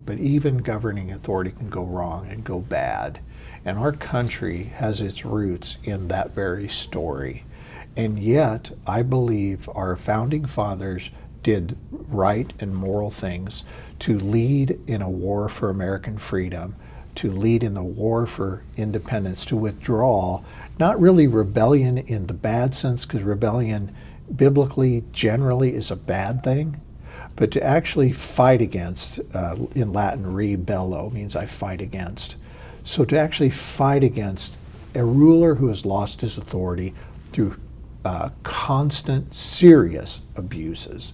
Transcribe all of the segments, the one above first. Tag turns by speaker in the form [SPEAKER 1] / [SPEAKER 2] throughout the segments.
[SPEAKER 1] but even governing authority can go wrong and go bad. And our country has its roots in that very story. And yet, I believe our founding fathers did right and moral things to lead in a war for American freedom, to lead in the war for independence, to withdraw, not really rebellion in the bad sense, because rebellion biblically generally is a bad thing, but to actually fight against, in Latin, rebello means I fight against. So to actually fight against a ruler who has lost his authority through constant, serious abuses.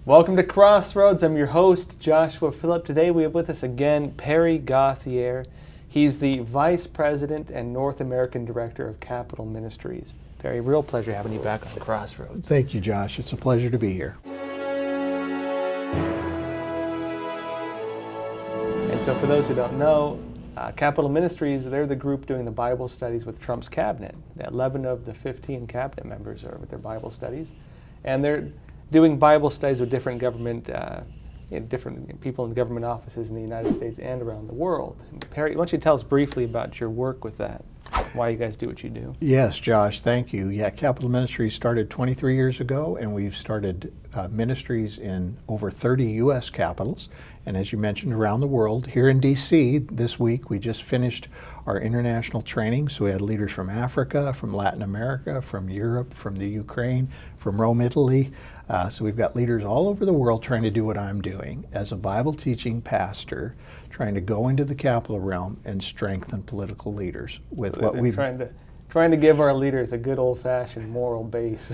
[SPEAKER 2] Welcome to Crossroads. I'm your host, Joshua Philipp. Today we have with us again Perry Gauthier. He's the Vice President and North American Director of Capitol Ministries. Perry, real pleasure having you back on Crossroads.
[SPEAKER 1] Thank you, Josh. It's a pleasure to be here.
[SPEAKER 2] And so for those who don't know, Capitol Ministries, they're the group doing the Bible studies with Trump's cabinet. 11 of the 15 cabinet members are with their Bible studies. And they're doing Bible studies with different government, different people in government offices in the United States and around the world. And Perry, why don't you tell us briefly about your work with that, why you guys do what you do?
[SPEAKER 1] Yes, Josh, thank you. Yeah, Capitol Ministries started 23 years ago, and we've started ministries in over 30 U.S. capitals, and as you mentioned, around the world. Here in D.C. this week, we just finished our international training, so we had leaders from Africa, from Latin America, from Europe, from the Ukraine, from Rome, Italy. So we've got leaders all over the world trying to do what I'm doing as a Bible teaching pastor, trying to go into the capital realm and strengthen political leaders with what we've
[SPEAKER 2] trying to give our leaders a good old-fashioned moral base.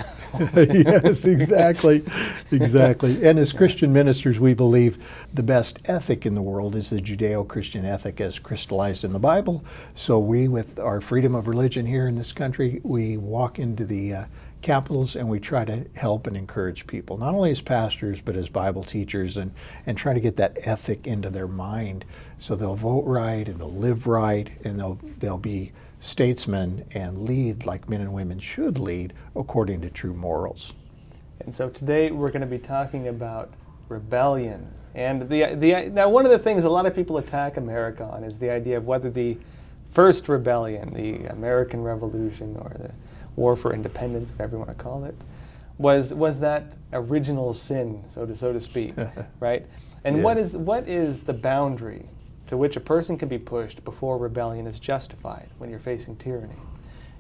[SPEAKER 1] Yes, exactly. And as Christian ministers, we believe the best ethic in the world is the Judeo-Christian ethic as crystallized in the Bible. So we, with our freedom of religion here in this country, we walk into the capitals and we try to help and encourage people, not only as pastors, but as Bible teachers, and try to get that ethic into their mind so they'll vote right and they'll live right and they'll be statesmen and lead like men and women should lead according to true morals.
[SPEAKER 2] And so today we're going to be talking about rebellion. And now one of the things a lot of people attack America on is the idea of whether the first rebellion, the American Revolution or the War for Independence, whatever you want to call it, was that original sin, so to speak, right? And
[SPEAKER 1] Yes.
[SPEAKER 2] what is the boundary to which a person can be pushed before rebellion is justified when you're facing tyranny?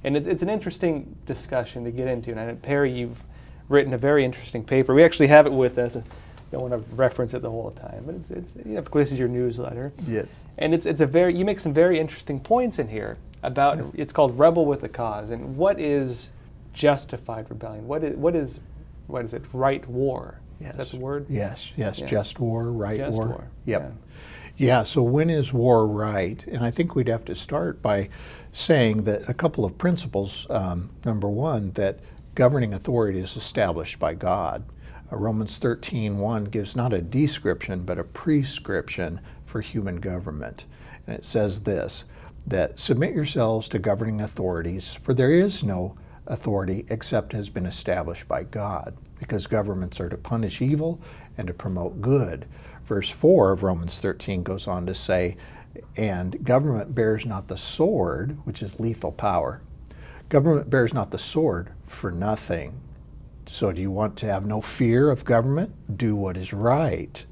[SPEAKER 2] And it's an interesting discussion to get into. And I know, Perry, you've written a very interesting paper. We actually have it with us. I don't want to reference it the whole time, but it's this is your newsletter.
[SPEAKER 1] Yes.
[SPEAKER 2] And you make some very interesting points in here about, yes. It's called Rebel with a Cause. And what is justified rebellion? What is it? Right war?
[SPEAKER 1] Yes.
[SPEAKER 2] Is that the word?
[SPEAKER 1] Yes. Just war, right
[SPEAKER 2] just
[SPEAKER 1] war. Yep. Yeah, so when is war right? And I think we'd have to start by saying that a couple of principles. Number one, that governing authority is established by God. Romans 13:1 gives not a description, but a prescription for human government. And it says this, that submit yourselves to governing authorities, for there is no authority except has been established by God, because governments are to punish evil and to promote good. Verse 4 of Romans 13 goes on to say, and government bears not the sword, which is lethal power. Government bears not the sword for nothing. So do you want to have no fear of government? Do what is right,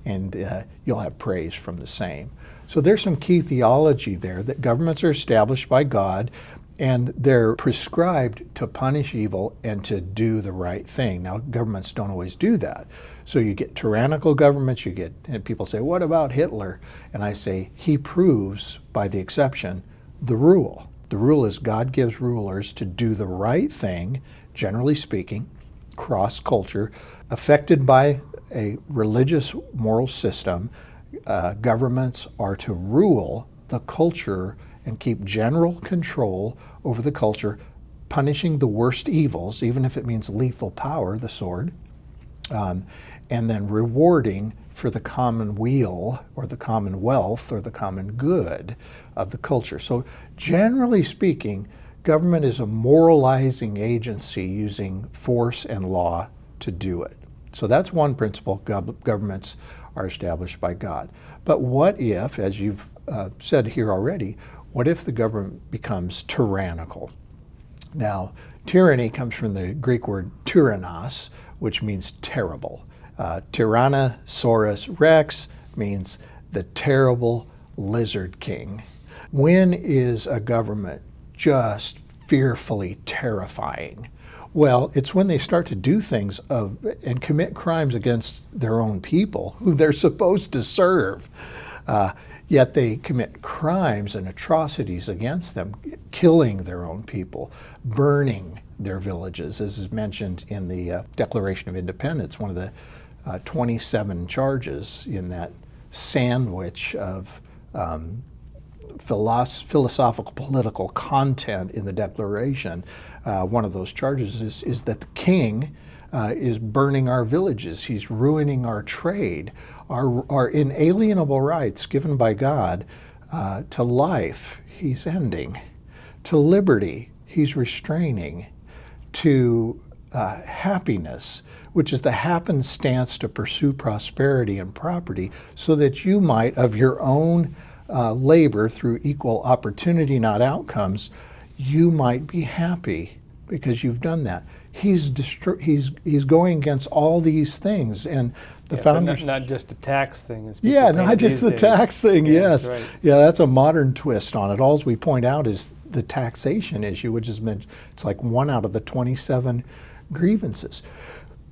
[SPEAKER 1] and you'll have praise from the same. So there's some key theology there, that governments are established by God, and they're prescribed to punish evil and to do the right thing. Now, governments don't always do that. So you get tyrannical governments, and people say, what about Hitler? And I say, he proves, by the exception, the rule. The rule is God gives rulers to do the right thing, generally speaking, cross-culture, affected by a religious moral system. Governments are to rule the culture and keep general control over the culture, punishing the worst evils, even if it means lethal power, the sword, and then rewarding for the common weal or the commonwealth or the common good of the culture. So generally speaking, government is a moralizing agency using force and law to do it. So that's one principle. Governments are established by God. But what if, as you've said here already, what if the government becomes tyrannical? Now, tyranny comes from the Greek word tyrannos, which means terrible. Tyrannosaurus rex means the terrible lizard king. When is a government just fearfully terrifying? Well, it's when they start to do things and commit crimes against their own people who they're supposed to serve. Yet they commit crimes and atrocities against them, killing their own people, burning their villages, as is mentioned in the Declaration of Independence, one of the 27 charges in that sandwich of philosophical political content in the Declaration. One of those charges is that the king is burning our villages. He's ruining our trade, our inalienable rights given by God to life. He's ending. To liberty, he's restraining. To happiness, which is the happenstance to pursue prosperity and property, so that you might, of your own labor through equal opportunity, not outcomes, you might be happy because you've done that. He's going against all these things, and the founders.
[SPEAKER 2] So not just a tax thing. As
[SPEAKER 1] Yeah, not just the tax thing. Yes,
[SPEAKER 2] right.
[SPEAKER 1] Yeah, that's a modern twist on it. All we point out is the taxation issue, which is meant. It's like 1 out of the 27 grievances.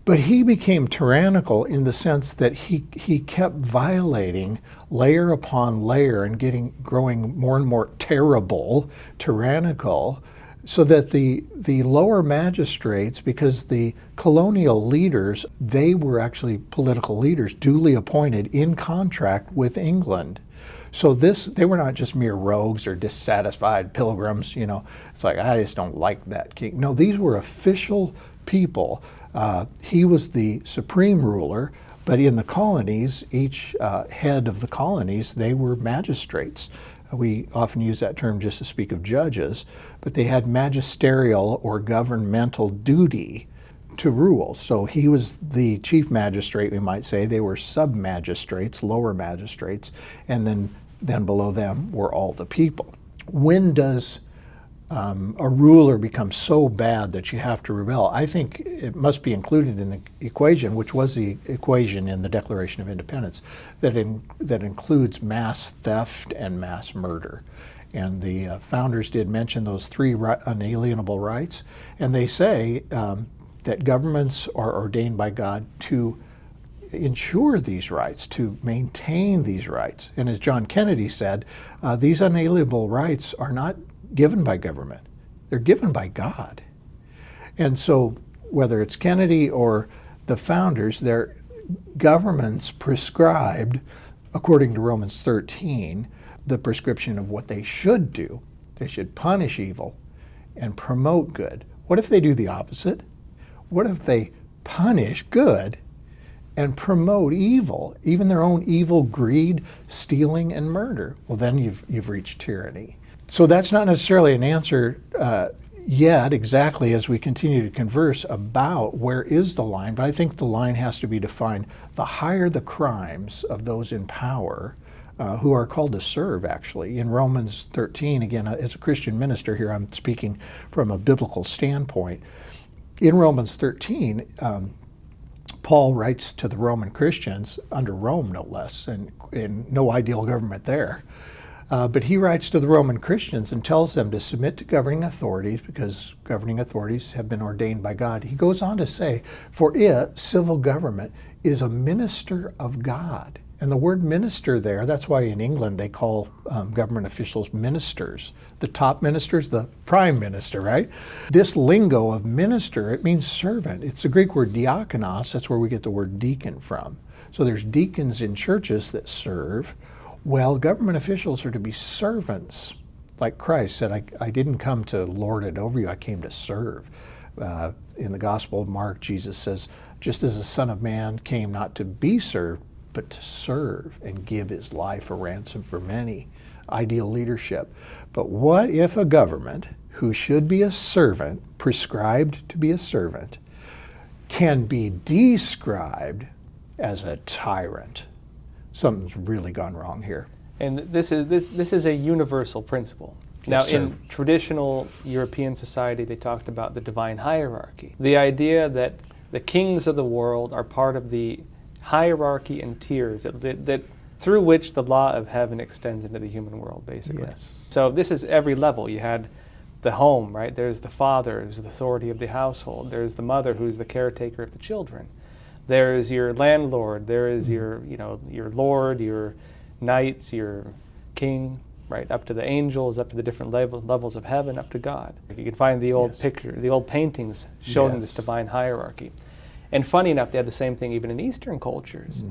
[SPEAKER 1] But he became tyrannical in the sense that he kept violating layer upon layer and growing more and more terrible, tyrannical, so that the lower magistrates, because the colonial leaders, they were actually political leaders duly appointed in contract with England. So they were not just mere rogues or dissatisfied pilgrims, It's like, I just don't like that king. No, these were official people. He was the supreme ruler, but in the colonies, each head of the colonies, they were magistrates. We often use that term just to speak of judges, but they had magisterial or governmental duty to rule. So he was the chief magistrate, we might say. They were sub-magistrates, lower magistrates, and then below them were all the people. When does a ruler becomes so bad that you have to rebel? I think it must be included in the equation, which was the equation in the Declaration of Independence, that includes mass theft and mass murder. And the founders did mention those 3 unalienable rights, and they say that governments are ordained by God to ensure these rights, to maintain these rights. And as John Kennedy said, these unalienable rights are not given by government. They're given by God. And so whether it's Kennedy or the founders, their governments prescribed, according to Romans 13, the prescription of what they should do. They should punish evil and promote good. What if they do the opposite? What if they punish good and promote evil, even their own evil, greed, stealing, and murder? Well, then you've reached tyranny. So that's not necessarily an answer yet exactly as we continue to converse about where is the line, but I think the line has to be defined. The higher the crimes of those in power who are called to serve, actually. In Romans 13, again, as a Christian minister here, I'm speaking from a biblical standpoint. In Romans 13, Paul writes to the Roman Christians, under Rome no less, and in no ideal government there. But he writes to the Roman Christians and tells them to submit to governing authorities because governing authorities have been ordained by God. He goes on to say, for it, civil government, is a minister of God. And the word minister there, that's why in England they call government officials ministers. The top ministers, the prime minister, right? This lingo of minister, it means servant. It's the Greek word diakonos, that's where we get the word deacon from. So there's deacons in churches that serve. Well, government officials are to be servants. Like Christ said, I didn't come to lord it over you, I came to serve. In the Gospel of Mark, Jesus says, just as the Son of Man came not to be served, but to serve and give his life a ransom for many. Ideal leadership. But what if a government who should be a servant, prescribed to be a servant, can be described as a tyrant? something's really gone wrong here.
[SPEAKER 2] And this is a universal principle. Now,
[SPEAKER 1] Yes, sir.
[SPEAKER 2] in traditional European society, they talked about the divine hierarchy. The idea that the kings of the world are part of the hierarchy and tiers that through which the law of heaven extends into the human world, basically.
[SPEAKER 1] Yes.
[SPEAKER 2] So this is every level. You had the home, right? There's the father, who's the authority of the household. There's the mother, who's the caretaker of the children. There is your landlord. There is your lord, your knights, your king, right, up to the angels, up to the different levels of heaven, up to God. You can find the old the old paintings showing this divine hierarchy. And funny enough, they had the same thing even in Eastern cultures.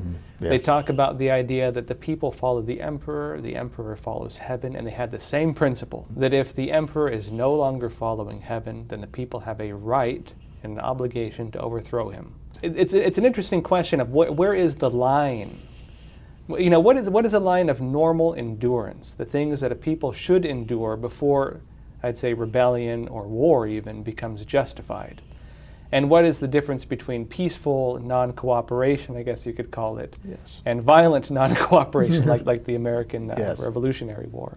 [SPEAKER 2] They talk about the idea that the people follow the emperor follows heaven, and they had the same principle, that if the emperor is no longer following heaven, then the people have a right and an obligation to overthrow him. It's an interesting question of where is the line? You know, what is a line of normal endurance, the things that a people should endure before, I'd say, rebellion or war even becomes justified? And what is the difference between peaceful non-cooperation, I guess you could call it, and violent non-cooperation, like the American Revolutionary War?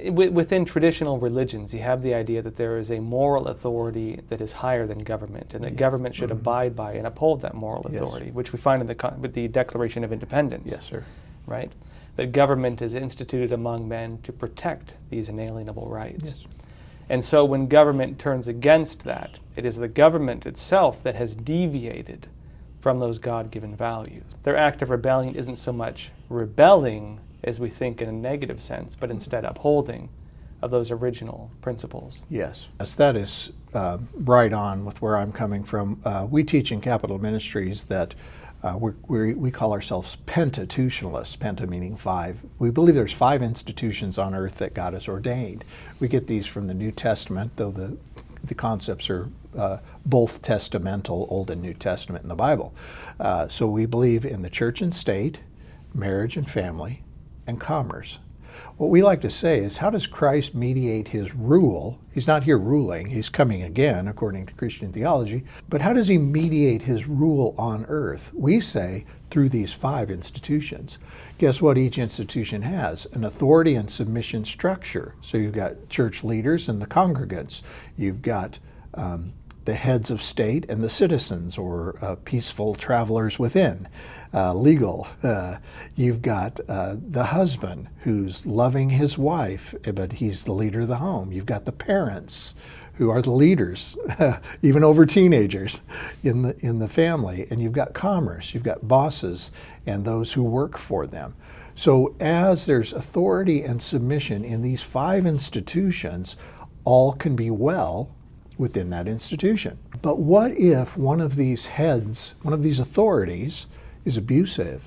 [SPEAKER 2] Within traditional religions, you have the idea that there is a moral authority that is higher than government, and that government should abide by and uphold that moral authority, which we find with the Declaration of Independence.
[SPEAKER 1] Yes, sir.
[SPEAKER 2] Right? That government is instituted among men to protect these inalienable rights.
[SPEAKER 1] Yes.
[SPEAKER 2] And so when government turns against that, it is the government itself that has deviated from those God-given values. Their act of rebellion isn't so much rebelling as we think in a negative sense, but instead upholding of those original principles.
[SPEAKER 1] Yes, that is right on with where I'm coming from. We teach in Capitol Ministries that we call ourselves pentateutionalists, penta meaning five. We believe there's 5 institutions on earth that God has ordained. We get these from the New Testament, though the concepts are both testamental, Old and New Testament in the Bible. So we believe in the church and state, marriage and family, and commerce. What we like to say is, how does Christ mediate his rule? He's not here ruling, he's coming again, according to Christian theology, but how does he mediate his rule on earth? We say through these 5 institutions. Guess what each institution has? An authority and submission structure. So you've got church leaders and the congregants. You've got the heads of state and the citizens, or peaceful travelers within. Legal. You've got the husband who's loving his wife, but he's the leader of the home. You've got the parents who are the leaders, even over teenagers in the family. And you've got commerce. You've got bosses and those who work for them. So as there's authority and submission in these 5 institutions, all can be well within that institution. But what if one of these heads, one of these authorities, is abusive?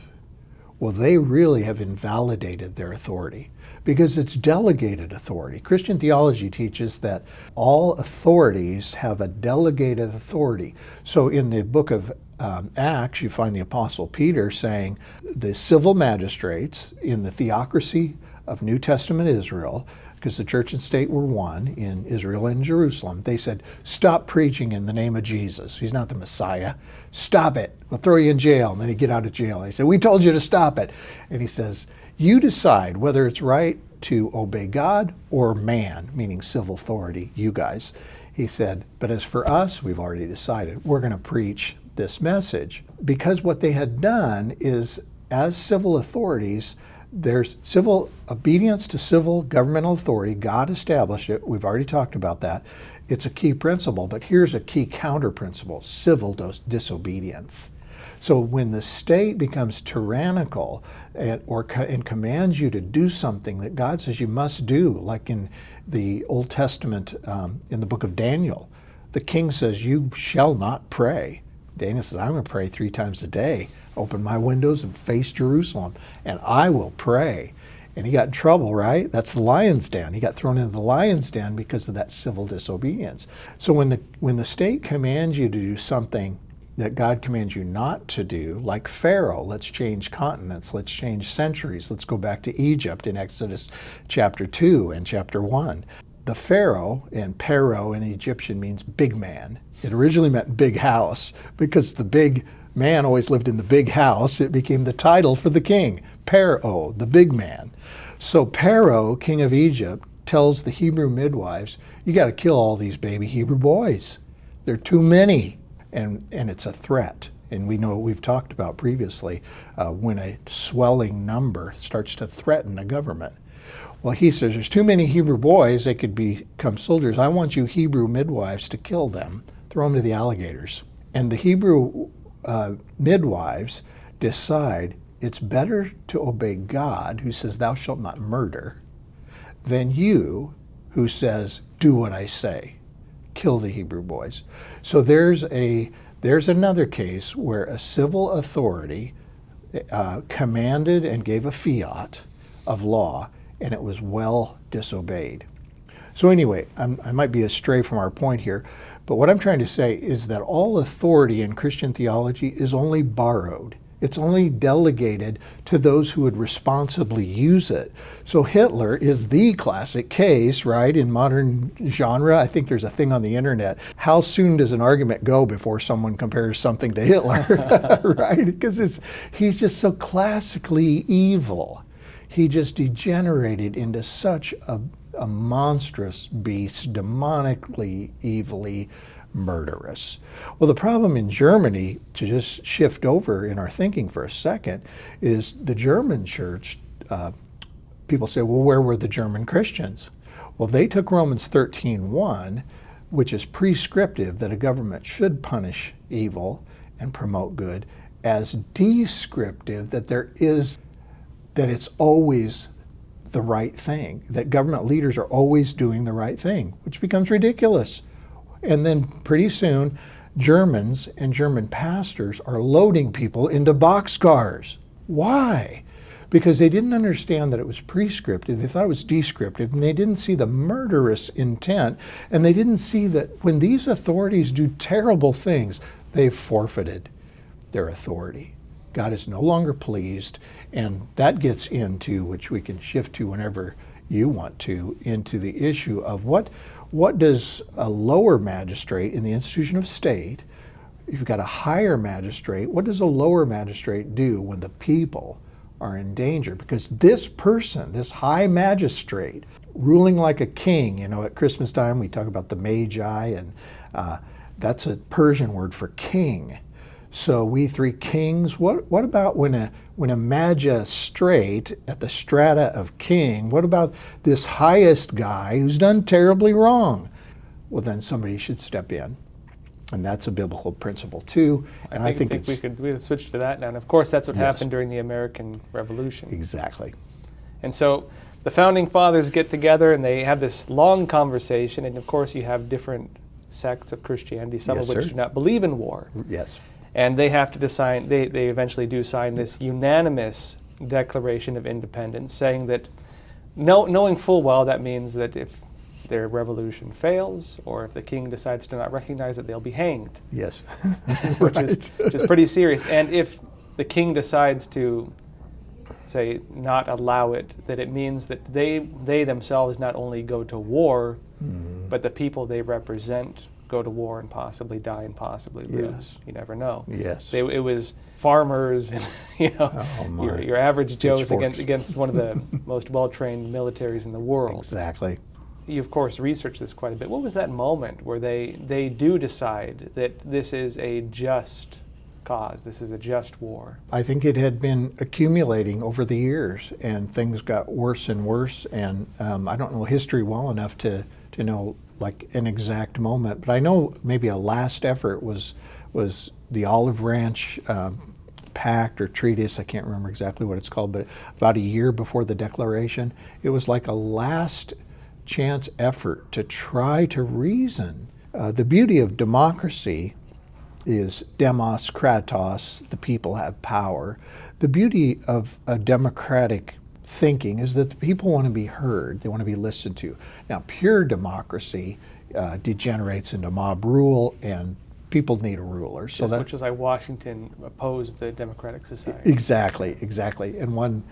[SPEAKER 1] Well, they really have invalidated their authority, because it's delegated authority. Christian theology teaches that all authorities have a delegated authority. So in the book of Acts, you find the Apostle Peter saying the civil magistrates in the theocracy of New Testament Israel, because the church and state were one in Israel and Jerusalem, they said, stop preaching in the name of Jesus. He's not the Messiah. Stop it. We'll throw you in jail. And then he'd get out of jail. And they said, we told you to stop it. And he says, you decide whether it's right to obey God or man, meaning civil authority, you guys. He said, but as for us, we've already decided we're going to preach this message. Because what they had done is, as civil authorities, there's civil obedience to civil governmental authority. God established it. We've already talked about that. It's a key principle, but here's a key counter principle: civil disobedience. So when the state becomes tyrannical and commands you to do something that God says you must do, like in the Old Testament, in the book of Daniel, the king says, you shall not pray. Daniel says, I'm going to pray 3 times a day. Open my windows and face Jerusalem, and I will pray. And he got in trouble, right? That's the lion's den. He got thrown into the lion's den because of that civil disobedience. So when the state commands you to do something that God commands you not to do, like Pharaoh, let's change continents, let's change centuries, let's go back to Egypt in Exodus chapter 2 and chapter 1. The Pharaoh, and Pharaoh in Egyptian means big man. It originally meant big house, because the big man always lived in the big house, it became the title for the king, Pharaoh, the big man. So Pharaoh, king of Egypt, tells the Hebrew midwives, you got to kill all these baby Hebrew boys. There are too many. And it's a threat. And we know we've talked about previously when a swelling number starts to threaten a government. Well, he says, there's too many Hebrew boys, they could become soldiers. I want you Hebrew midwives to kill them, throw them to the alligators. And the Hebrew midwives decide it's better to obey God, who says, thou shalt not murder, than you, who says, do what I say, kill the Hebrew boys. So there's another case where a civil authority commanded and gave a fiat of law, and it was well disobeyed. So anyway, I might be astray from our point here, but what I'm trying to say is that all authority in Christian theology is only borrowed. It's only delegated to those who would responsibly use it. So Hitler is the classic case, right, in modern genre. I think there's a thing on the internet. How soon does an argument go before someone compares something to Hitler, right? Because he's just so classically evil. He just degenerated into such a monstrous beast, demonically, evilly murderous. Well, the problem in Germany, to just shift over in our thinking for a second, is the German church. People say, well, where were the German Christians? Well, they took Romans 13:1, which is prescriptive that a government should punish evil and promote good, as descriptive that it's always the right thing, that government leaders are always doing the right thing, which becomes ridiculous. And then pretty soon, Germans and German pastors are loading people into boxcars. Why? Because they didn't understand that it was prescriptive. They thought it was descriptive, and they didn't see the murderous intent, and they didn't see that when these authorities do terrible things, they've forfeited their authority. God is no longer pleased, and that gets into, which we can shift to whenever you want to, into the issue of what does a lower magistrate in the institution of state, if you've got a higher magistrate, what does a lower magistrate do when the people are in danger? Because this person, this high magistrate, ruling like a king, at Christmas time we talk about the magi, and that's a Persian word for king. So we three kings, what about when a magistrate at the strata of king, what about this highest guy who's done terribly wrong? Well, then somebody should step in. And that's a biblical principle too. And I think
[SPEAKER 2] we could switch to that now. And of course, that's what happened during the American Revolution.
[SPEAKER 1] Exactly.
[SPEAKER 2] And so the founding fathers get together and they have this long conversation. And of course, you have different sects of Christianity, some of which do not believe in war.
[SPEAKER 1] Yes.
[SPEAKER 2] And they have to decide, they eventually do sign this unanimous Declaration of Independence, saying that, knowing full well that means that if their revolution fails, or if the king decides to not recognize it, they'll be hanged.
[SPEAKER 1] Yes.
[SPEAKER 2] which is pretty serious. And if the king decides to, say, not allow it, that it means that they themselves not only go to war, but the people they represent go to war and possibly die and possibly lose.
[SPEAKER 1] Yes.
[SPEAKER 2] You never know.
[SPEAKER 1] Yes.
[SPEAKER 2] It was farmers and your average Joes against one of the most well-trained militaries in the world.
[SPEAKER 1] Exactly.
[SPEAKER 2] You of course researched this quite a bit. What was that moment where they do decide that this is a just cause, this is a just war?
[SPEAKER 1] I think it had been accumulating over the years, and things got worse and worse, and I don't know history well enough to know like an exact moment, but I know maybe a last effort was the Olive Branch Pact or treatise. I can't remember exactly what it's called, but about a year before the Declaration, it was like a last chance effort to try to reason. The beauty of democracy is demos, kratos, the people have power. The beauty of a democratic thinking is that the people want to be heard, they want to be listened to. Now, pure democracy degenerates into mob rule, and people need a ruler.
[SPEAKER 2] So which is why Washington opposed the Democratic Society.
[SPEAKER 1] Exactly. And one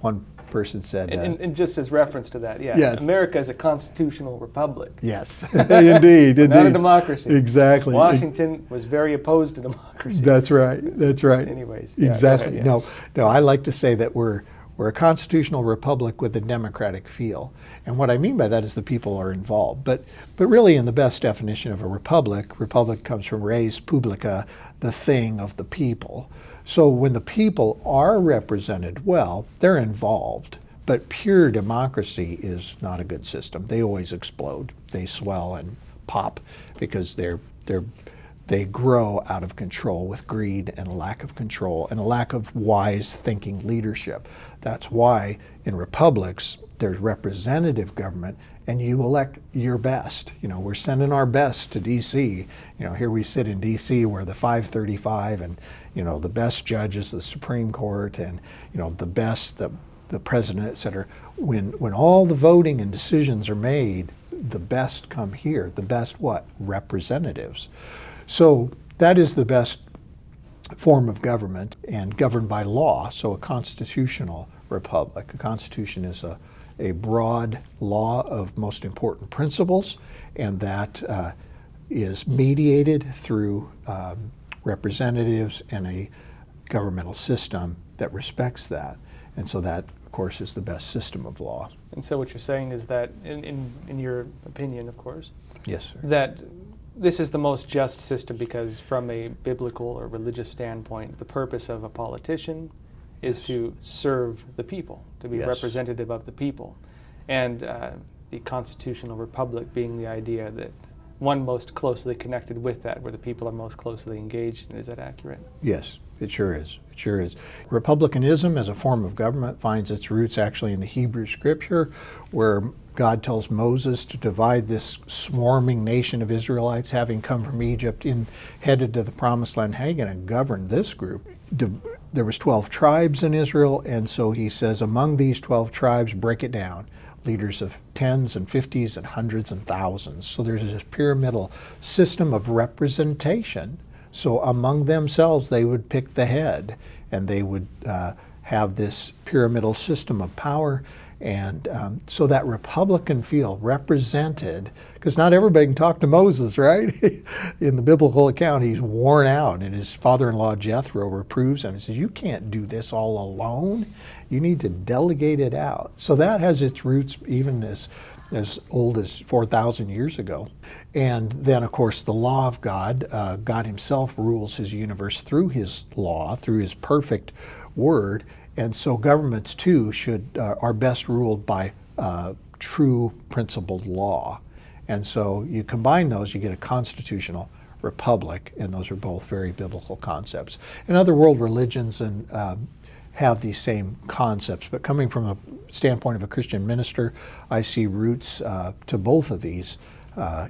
[SPEAKER 1] One person said,
[SPEAKER 2] and just as reference to that, yeah,
[SPEAKER 1] yes.
[SPEAKER 2] America is a constitutional republic.
[SPEAKER 1] Yes, indeed, indeed.
[SPEAKER 2] Not a democracy.
[SPEAKER 1] Exactly.
[SPEAKER 2] Washington was very opposed to democracy.
[SPEAKER 1] That's right. That's right.
[SPEAKER 2] Anyways, yeah,
[SPEAKER 1] exactly.
[SPEAKER 2] Go ahead,
[SPEAKER 1] No. I like to say that we're a constitutional republic with a democratic feel, and what I mean by that is the people are involved. But really, in the best definition of a republic comes from res publica, the thing of the people. So when the people are represented well, they're involved. But pure democracy is not a good system. They always explode. They swell and pop because they grow out of control with greed and a lack of control and a lack of wise thinking leadership. That's why in republics there's representative government and you elect your best. We're sending our best to D.C. Here we sit in D.C. where the 535 and the best judges, the Supreme Court, and the best, the president, et cetera. When all the voting and decisions are made, the best come here. The best what? Representatives. So that is the best form of government and governed by law. So a constitutional republic. A constitution is a broad law of most important principles, and that is mediated through representatives and a governmental system that respects that. And so that, of course, is the best system of law.
[SPEAKER 2] And so what you're saying is that, in your opinion, of course,
[SPEAKER 1] yes, sir.
[SPEAKER 2] that this is the most just system because from a biblical or religious standpoint, the purpose of a politician is to serve the people, to be representative of the people. And the constitutional republic being the idea that one most closely connected with that, where the people are most closely engaged. Is that accurate?
[SPEAKER 1] Yes, it sure is. It sure is. Republicanism as a form of government finds its roots actually in the Hebrew Scripture, where God tells Moses to divide this swarming nation of Israelites, having come from Egypt, headed to the Promised Land. How are you going to govern this group? There was 12 tribes in Israel, and so he says, among these 12 tribes, break it down. Leaders of tens and 50s and hundreds and thousands. So there's this pyramidal system of representation. So among themselves, they would pick the head, and they would have this pyramidal system of power. And so that Republican feel represented, because not everybody can talk to Moses, right? In the biblical account, he's worn out, and his father-in-law Jethro reproves him. He says, you can't do this all alone. You need to delegate it out. So that has its roots even as old as 4,000 years ago. And then, of course, the law of God, God himself rules his universe through his law, through his perfect word. And so governments, too, are best ruled by true principled law. And so you combine those, you get a constitutional republic, and those are both very biblical concepts. And other world religions have these same concepts, but coming from the standpoint of a Christian minister, I see roots to both of these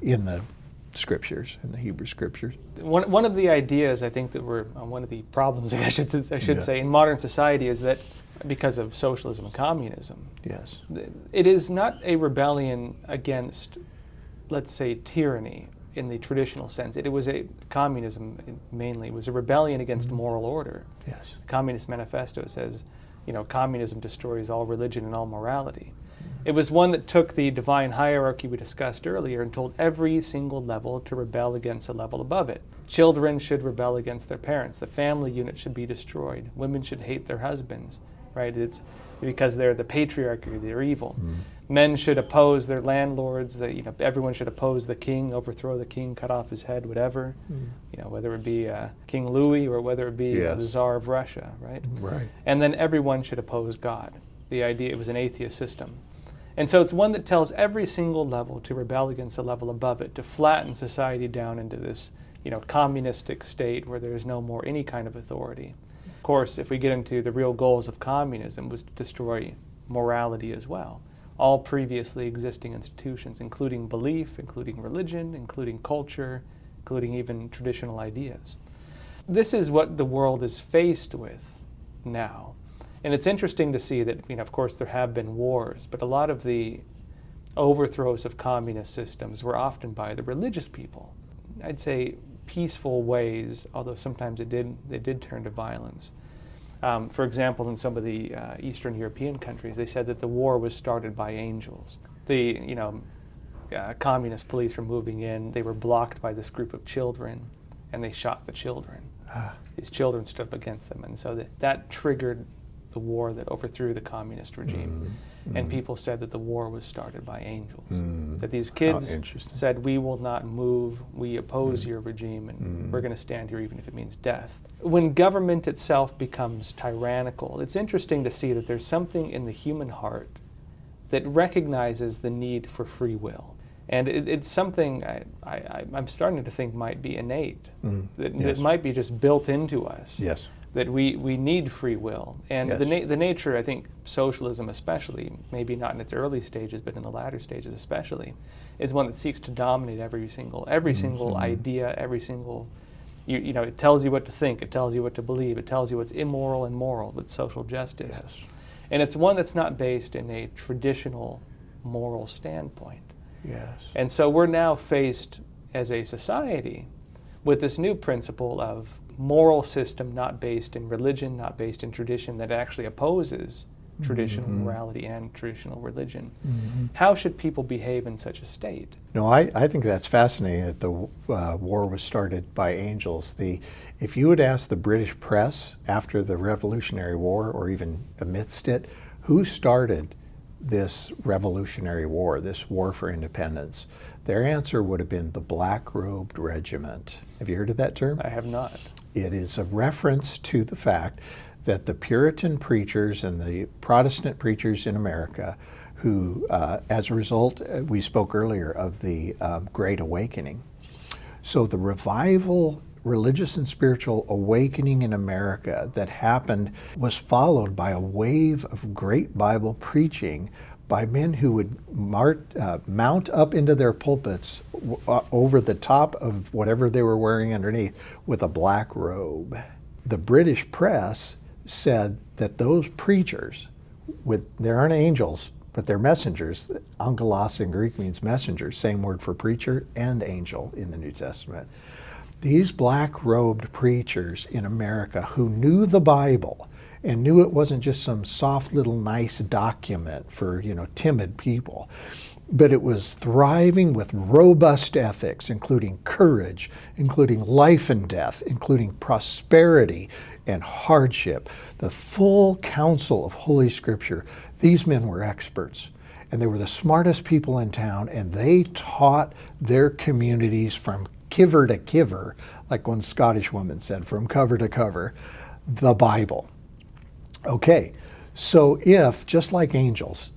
[SPEAKER 1] in the scriptures, in the Hebrew scriptures.
[SPEAKER 2] One of the ideas I think that one of the problems I should say in modern society is that because of socialism and communism,
[SPEAKER 1] yes,
[SPEAKER 2] it is not a rebellion against, let's say, tyranny in the traditional sense. Communism mainly was a rebellion against moral order.
[SPEAKER 1] Yes.
[SPEAKER 2] The Communist Manifesto says, communism destroys all religion and all morality. It was one that took the divine hierarchy we discussed earlier and told every single level to rebel against a level above it. Children should rebel against their parents. The family unit should be destroyed. Women should hate their husbands, right? It's because they're the patriarchy, they're evil. Mm. Men should oppose their landlords. Everyone should oppose the king, overthrow the king, cut off his head, whatever. Mm. Whether it be King Louis or whether it be the Tsar of Russia, right?
[SPEAKER 1] Right.
[SPEAKER 2] And then everyone should oppose God. The idea, it was an atheist system. And so it's one that tells every single level to rebel against a level above it, to flatten society down into this, communistic state where there's no more any kind of authority. Of course, if we get into the real goals of communism, was to destroy morality as well. All previously existing institutions, including belief, including religion, including culture, including even traditional ideas. This is what the world is faced with now. And it's interesting to see that, of course, there have been wars, but a lot of the overthrows of communist systems were often by the religious people. I'd say peaceful ways, although sometimes they did turn to violence. For example, in some of the Eastern European countries, they said that the war was started by angels. The communist police were moving in. They were blocked by this group of children, and they shot the children. These children stood up against them, and so that triggered the war that overthrew the communist regime. And people said that the war was started by angels. That these kids said, we will not move, we oppose your regime, and we're going to stand here even if it means death. When government itself becomes tyrannical, it's interesting to see that there's something in the human heart that recognizes the need for free will. And it's something I'm starting to think might be innate, that might be just built into us.
[SPEAKER 1] Yes.
[SPEAKER 2] That we need free will. And the nature, I think, socialism especially, maybe not in its early stages, but in the latter stages especially, is one that seeks to dominate every single idea, every single, it tells you what to think, it tells you what to believe, it tells you what's immoral and moral with social justice.
[SPEAKER 1] Yes.
[SPEAKER 2] And it's one that's not based in a traditional moral standpoint.
[SPEAKER 1] Yes.
[SPEAKER 2] And so we're now faced as a society with this new principle of moral system not based in religion, not based in tradition, that actually opposes traditional morality and traditional religion. How should people behave in such a state?
[SPEAKER 1] No, I think that's fascinating that the war was started by angels. If you would ask the British press after the Revolutionary War, or even amidst it, who started this Revolutionary War, this war for independence, their answer would have been the Black-Robed Regiment. Have you heard of that term?
[SPEAKER 2] I have not.
[SPEAKER 1] It is a reference to the fact that the Puritan preachers and the Protestant preachers in America, who, as a result, we spoke earlier of the Great Awakening. So the revival, religious and spiritual awakening in America that happened was followed by a wave of great Bible preaching by men who would mount up into their pulpits over the top of whatever they were wearing underneath with a black robe. The British press said that those preachers, there aren't angels, but they're messengers. Angelos in Greek means messenger, same word for preacher and angel in the New Testament. These black-robed preachers in America who knew the Bible and knew it wasn't just some soft little nice document for, timid people, but it was thriving with robust ethics, including courage, including life and death, including prosperity and hardship, the full counsel of Holy Scripture. These men were experts, and they were the smartest people in town, and they taught their communities from kiver to kiver, like one Scottish woman said, from cover to cover, the Bible. Okay, so if, just like angels,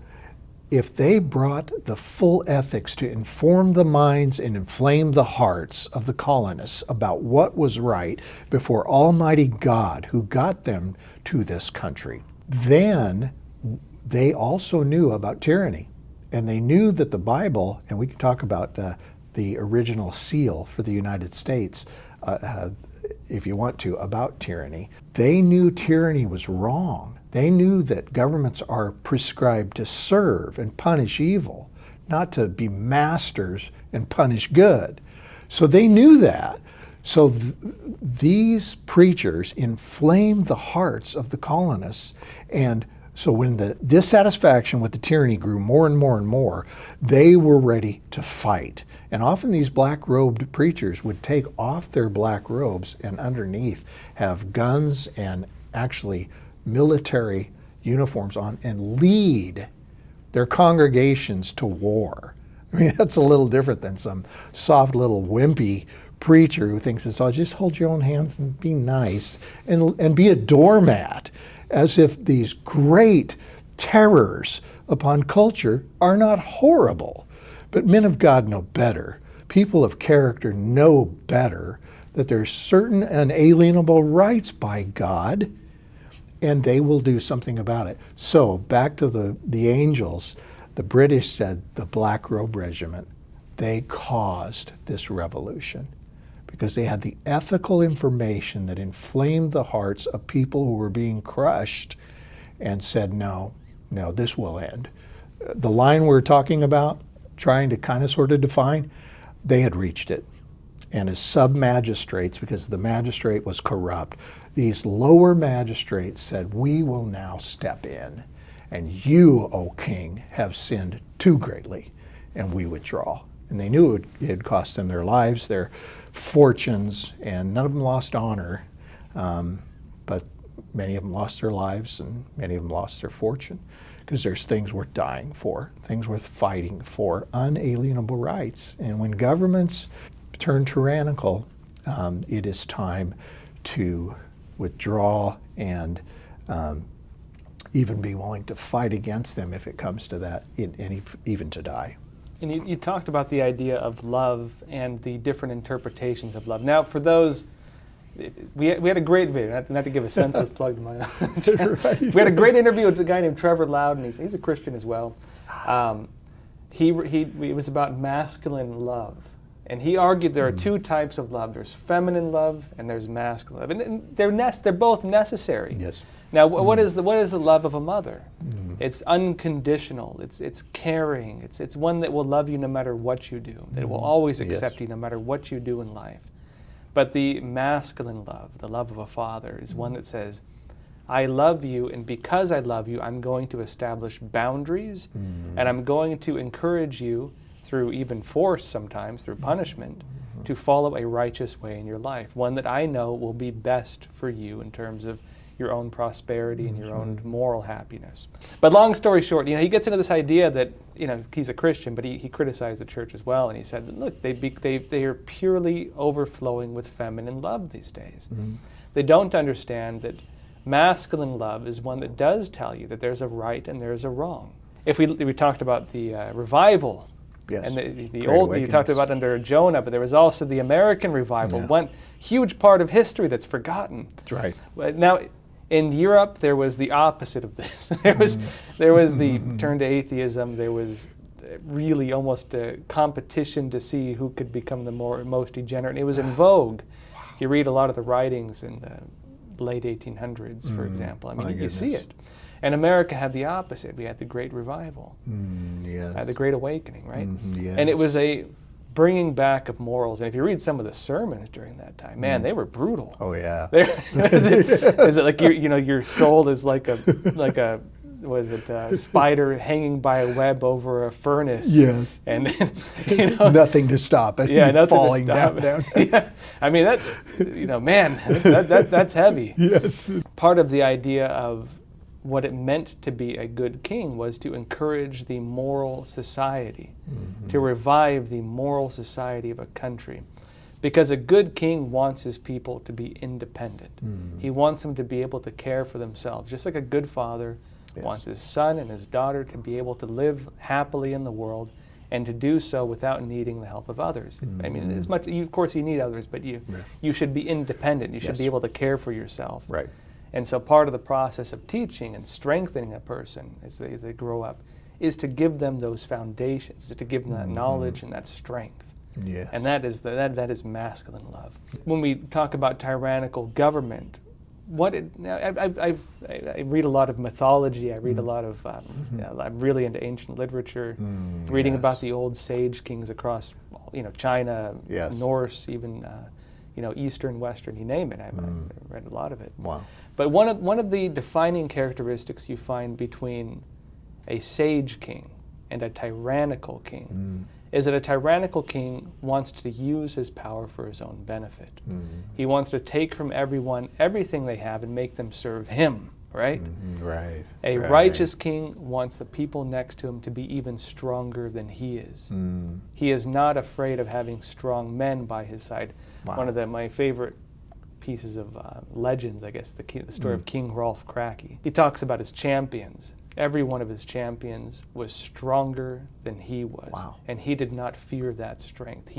[SPEAKER 1] if they brought the full ethics to inform the minds and inflame the hearts of the colonists about what was right before Almighty God who got them to this country, then they also knew about tyranny. And they knew that the Bible, and we can talk about the original seal for the United States, if you want to, about tyranny. They knew tyranny was wrong. They knew that governments are prescribed to serve and punish evil, not to be masters and punish good. So they knew that. So these preachers inflamed the hearts of the colonists, and so when the dissatisfaction with the tyranny grew more and more and more, they were ready to fight. And often these black-robed preachers would take off their black robes and underneath have guns and actually military uniforms on and lead their congregations to war. I mean, that's a little different than some soft little wimpy preacher who thinks it's all just hold your own hands and be nice and be a doormat, as if these great terrors upon culture are not horrible. But men of God know better. People of character know better that there's certain unalienable rights by God, and they will do something about it. So back to the angels, the British said the Black Robe Regiment, they caused this revolution because they had the ethical information that inflamed the hearts of people who were being crushed and said, no, this will end. The line we're talking about, trying to kind of sort of define, they had reached it. and his sub-magistrates, because the magistrate was corrupt, these lower magistrates said, we will now step in, and you, O king, have sinned too greatly, and we withdraw. And they knew it had cost them their lives, their fortunes, and none of them lost honor, but many of them lost their lives, and many of them lost their fortune, because there's things worth dying for, things worth fighting for, unalienable rights. And when governments turn tyrannical, it is time to withdraw and even be willing to fight against them if it comes to that, and even to die.
[SPEAKER 2] And you talked about the idea of love and the different interpretations of love. Now, for those, we had a great video, not to give a senseless plug to my own channel.
[SPEAKER 1] Right.
[SPEAKER 2] We had a great interview with a guy named Trevor Loud, and he's a Christian as well. It was about masculine love. And he argued there are two types of love. There's feminine love and there's masculine love. And they're both necessary.
[SPEAKER 1] Yes.
[SPEAKER 2] Now, what is the love of a mother? It's unconditional. It's caring. It's one that will love you no matter what you do. That will always accept you no matter what you do in life. But the masculine love, the love of a father, is one that says, I love you, and because I love you, I'm going to establish boundaries, and I'm going to encourage you, through even force sometimes, through punishment, to follow a righteous way in your life, one that I know will be best for you in terms of your own prosperity and your own moral happiness. But long story short, he gets into this idea that, he's a Christian, but he criticized the church as well, and he said, look, they are purely overflowing with feminine love these days. They don't understand that masculine love is one that does tell you that there's a right and there's a wrong. If we talked about the revival, and the old, you talked about under Jonah, but there was also the American revival, one huge part of history that's forgotten.
[SPEAKER 1] That's right.
[SPEAKER 2] Now, in Europe, there was the opposite of this. there was the turn to atheism. There was really almost a competition to see who could become the most degenerate. It was in vogue. You read a lot of the writings in the late 1800s, for example. I mean, you see it. And America had the opposite. We had the Great Revival, the Great Awakening, right?
[SPEAKER 1] Yes.
[SPEAKER 2] And it was a bringing back of morals. And if you read some of the sermons during that time, man, they were brutal.
[SPEAKER 1] Oh yeah.
[SPEAKER 2] Is it like your soul is like a spider hanging by a web over a furnace?
[SPEAKER 1] Yes.
[SPEAKER 2] And
[SPEAKER 1] nothing to stop it.
[SPEAKER 2] Yeah, nothing
[SPEAKER 1] falling
[SPEAKER 2] to stop
[SPEAKER 1] down.
[SPEAKER 2] Yeah. I mean man, that's heavy.
[SPEAKER 1] Yes.
[SPEAKER 2] Part of the idea of what it meant to be a good king was to encourage the moral society, to revive the moral society of a country. Because a good king wants his people to be independent. He wants them to be able to care for themselves, just like a good father wants his son and his daughter to be able to live happily in the world and to do so without needing the help of others. I mean, as much, of course you need others, but you should be independent. You should be able to care for yourself.
[SPEAKER 1] Right.
[SPEAKER 2] And so part of the process of teaching and strengthening a person as they grow up is to give them those foundations, to give them that knowledge and that strength.
[SPEAKER 1] Yeah.
[SPEAKER 2] And that is masculine love. When we talk about tyrannical government, I read a lot of mythology. I read a lot of. I'm really into ancient literature, reading about the old sage kings across, China, Norse, even. Eastern, Western, you name it. I read a lot of it.
[SPEAKER 1] Wow.
[SPEAKER 2] But one of the defining characteristics you find between a sage king and a tyrannical king is that a tyrannical king wants to use his power for his own benefit. He wants to take from everyone everything they have and make them serve him, right?
[SPEAKER 1] Right.
[SPEAKER 2] A righteous king wants the people next to him to be even stronger than he is. He is not afraid of having strong men by his side. Wow. One of my favorite pieces of legends, I guess, the story of King Rolf Krake. He talks about his champions. Every one of his champions was stronger than he was. Wow. And he did not fear that strength.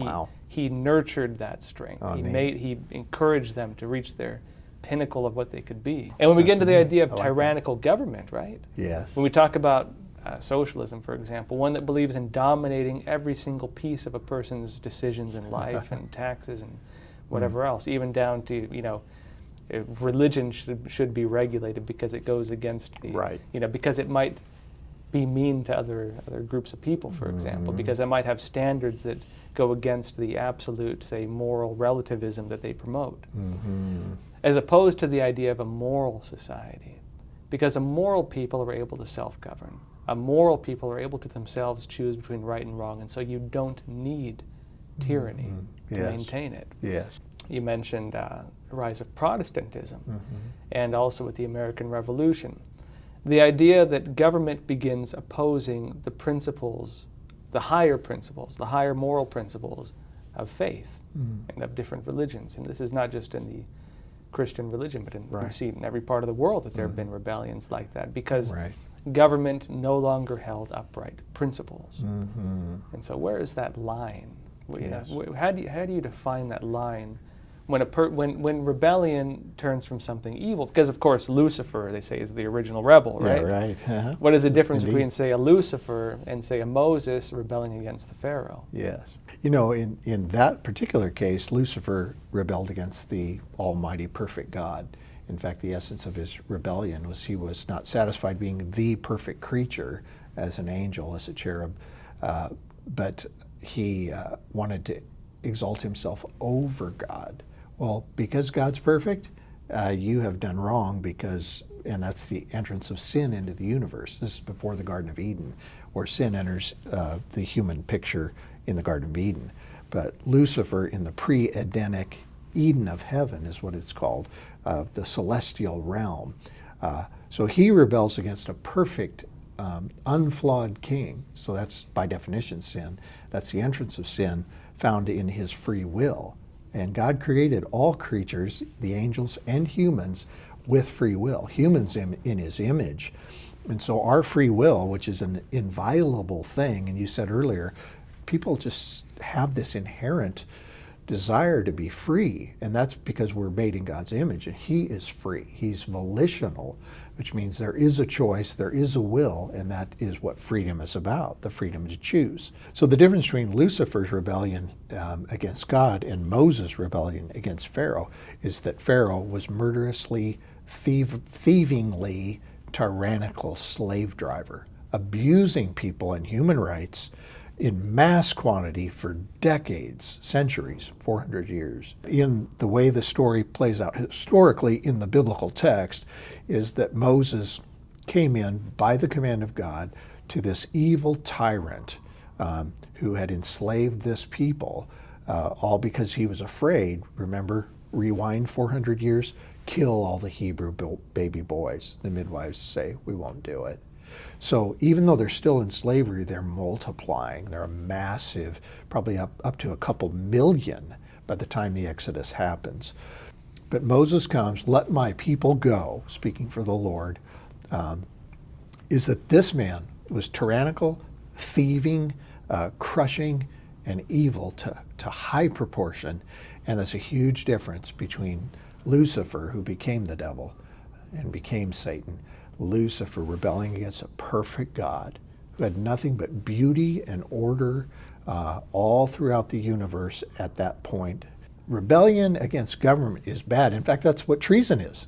[SPEAKER 2] He nurtured that strength. He encouraged them to reach their pinnacle of what they could be. And when we get into the idea of tyrannical government, right?
[SPEAKER 1] Yes.
[SPEAKER 2] When we talk about socialism, for example, one that believes in dominating every single piece of a person's decisions in life and taxes and whatever else, even down to, religion should be regulated because it goes against the, because it might be mean to other groups of people, for example, because it might have standards that go against the absolute, say, moral relativism that they promote, as opposed to the idea of a moral society. Because a moral people are able to self-govern. A moral people are able to themselves choose between right and wrong, and so you don't need tyranny to maintain it.
[SPEAKER 1] Yes.
[SPEAKER 2] You mentioned the rise of Protestantism, and also with the American Revolution. The idea that government begins opposing the principles, the higher moral principles of faith and of different religions. And this is not just in the Christian religion, but we see it in every part of the world that there have been rebellions like that, because government no longer held upright principles. And so where is that line? How do you define that line when rebellion turns from something evil? Because of course Lucifer, they say, is the original rebel, right?
[SPEAKER 1] Yeah, right.
[SPEAKER 2] What is the difference between, say, a Lucifer and, say, a Moses rebelling against the Pharaoh?
[SPEAKER 1] Yes. You know, in that particular case, Lucifer rebelled against the almighty perfect God. In fact, the essence of his rebellion was he was not satisfied being the perfect creature as an angel, as a cherub, but he wanted to exalt himself over God. Well, because God's perfect, you have done wrong, and that's the entrance of sin into the universe. This is before the Garden of Eden, where sin enters the human picture in the Garden of Eden. But Lucifer, in the pre-Edenic Eden of heaven is what it's called, the celestial realm. So he rebels against a perfect, unflawed king. So that's by definition sin. That's the entrance of sin found in his free will. And God created all creatures, the angels and humans, with free will. Humans in his image. And so our free will, which is an inviolable thing, and you said earlier, people just have this inherent desire to be free, and that's because we're made in God's image, and he is free. He's volitional, which means there is a choice, there is a will, and that is what freedom is about, the freedom to choose. So the difference between Lucifer's rebellion against God and Moses' rebellion against Pharaoh is that Pharaoh was murderously, thievingly tyrannical slave driver, abusing people and human rights in mass quantity for decades, centuries, 400 years. In the way the story plays out historically in the biblical text is that Moses came in by the command of God to this evil tyrant who had enslaved this people, all because he was afraid. Remember, rewind 400 years, kill all the Hebrew baby boys. The midwives say, we won't do it. So even though they're still in slavery, they're multiplying. They're a massive, probably up to a couple million by the time the Exodus happens. But Moses comes, let my people go, speaking for the Lord, is that this man was tyrannical, thieving, crushing, and evil to high proportion. And that's a huge difference between Lucifer, who became the devil and became Satan, Lucifer rebelling against a perfect God who had nothing but beauty and order all throughout the universe at that point. Rebellion against government is bad. In fact, that's what treason is.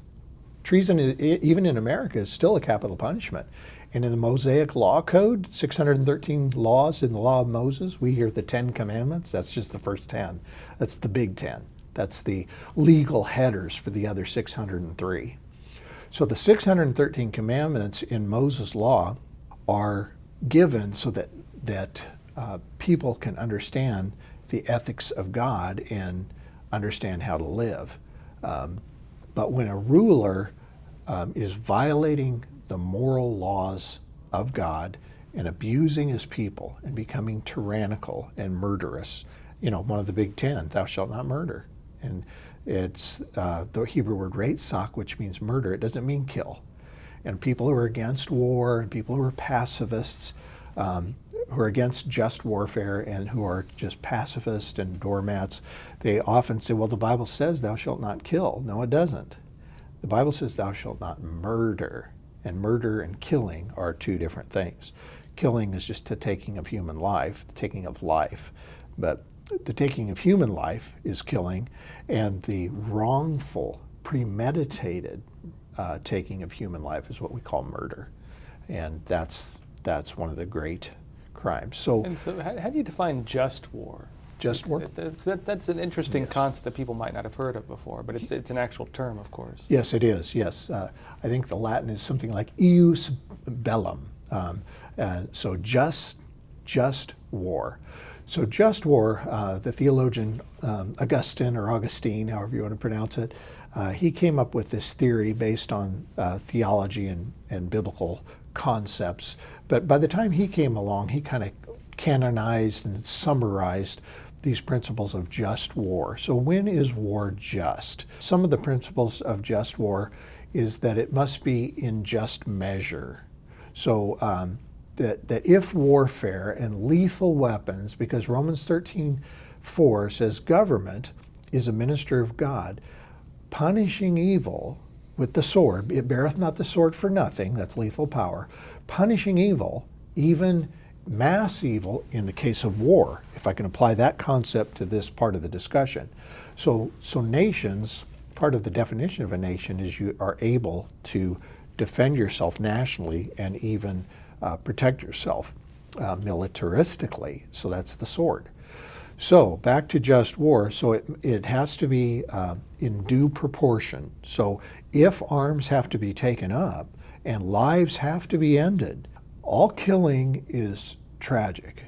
[SPEAKER 1] Treason, even in America, is still a capital punishment. And in the Mosaic Law Code, 613 laws in the Law of Moses, we hear the 10 Commandments. That's just the first 10. That's the big 10. That's the legal headers for the other 603. So the 613 commandments in Moses' law are given so that people can understand the ethics of God and understand how to live. But when a ruler is violating the moral laws of God and abusing his people and becoming tyrannical and murderous, one of the big 10, thou shalt not murder. And it's the Hebrew word reitzak, which means murder. It doesn't mean kill. And people who are against war and people who are pacifists, who are against just warfare and who are just pacifists and doormats, they often say, well, the Bible says thou shalt not kill. No, it doesn't. The Bible says thou shalt not murder. And murder and killing are two different things. Killing is just the taking of human life, the taking of life. But the taking of human life is killing, and the wrongful, premeditated taking of human life is what we call murder. And that's that's one of the great crimes. So,
[SPEAKER 2] And so how do you define just war?
[SPEAKER 1] just war?
[SPEAKER 2] That's an interesting
[SPEAKER 1] Yes.
[SPEAKER 2] concept that people might not have heard of before, but it's an actual term, of course.
[SPEAKER 1] Yes, it is. Yes, I think the Latin is something like ius bellum. So just war. So just war. The theologian Augustine, however you want to pronounce it, he came up with this theory based on theology and biblical concepts. But by the time he came along, he kind of canonized and summarized these principles of just war. So when is war just? Some of the principles of just war is that it must be in just measure. So that if warfare and lethal weapons, because Romans 13:4 says government is a minister of God, punishing evil with the sword, it beareth not the sword for nothing, that's lethal power, punishing evil, even mass evil in the case of war, if I can apply that concept to this part of the discussion. So nations, part of the definition of a nation is you are able to defend yourself nationally and even protect yourself militaristically. So that's the sword. So back to just war. So it has to be in due proportion. So if arms have to be taken up and lives have to be ended, all killing is tragic,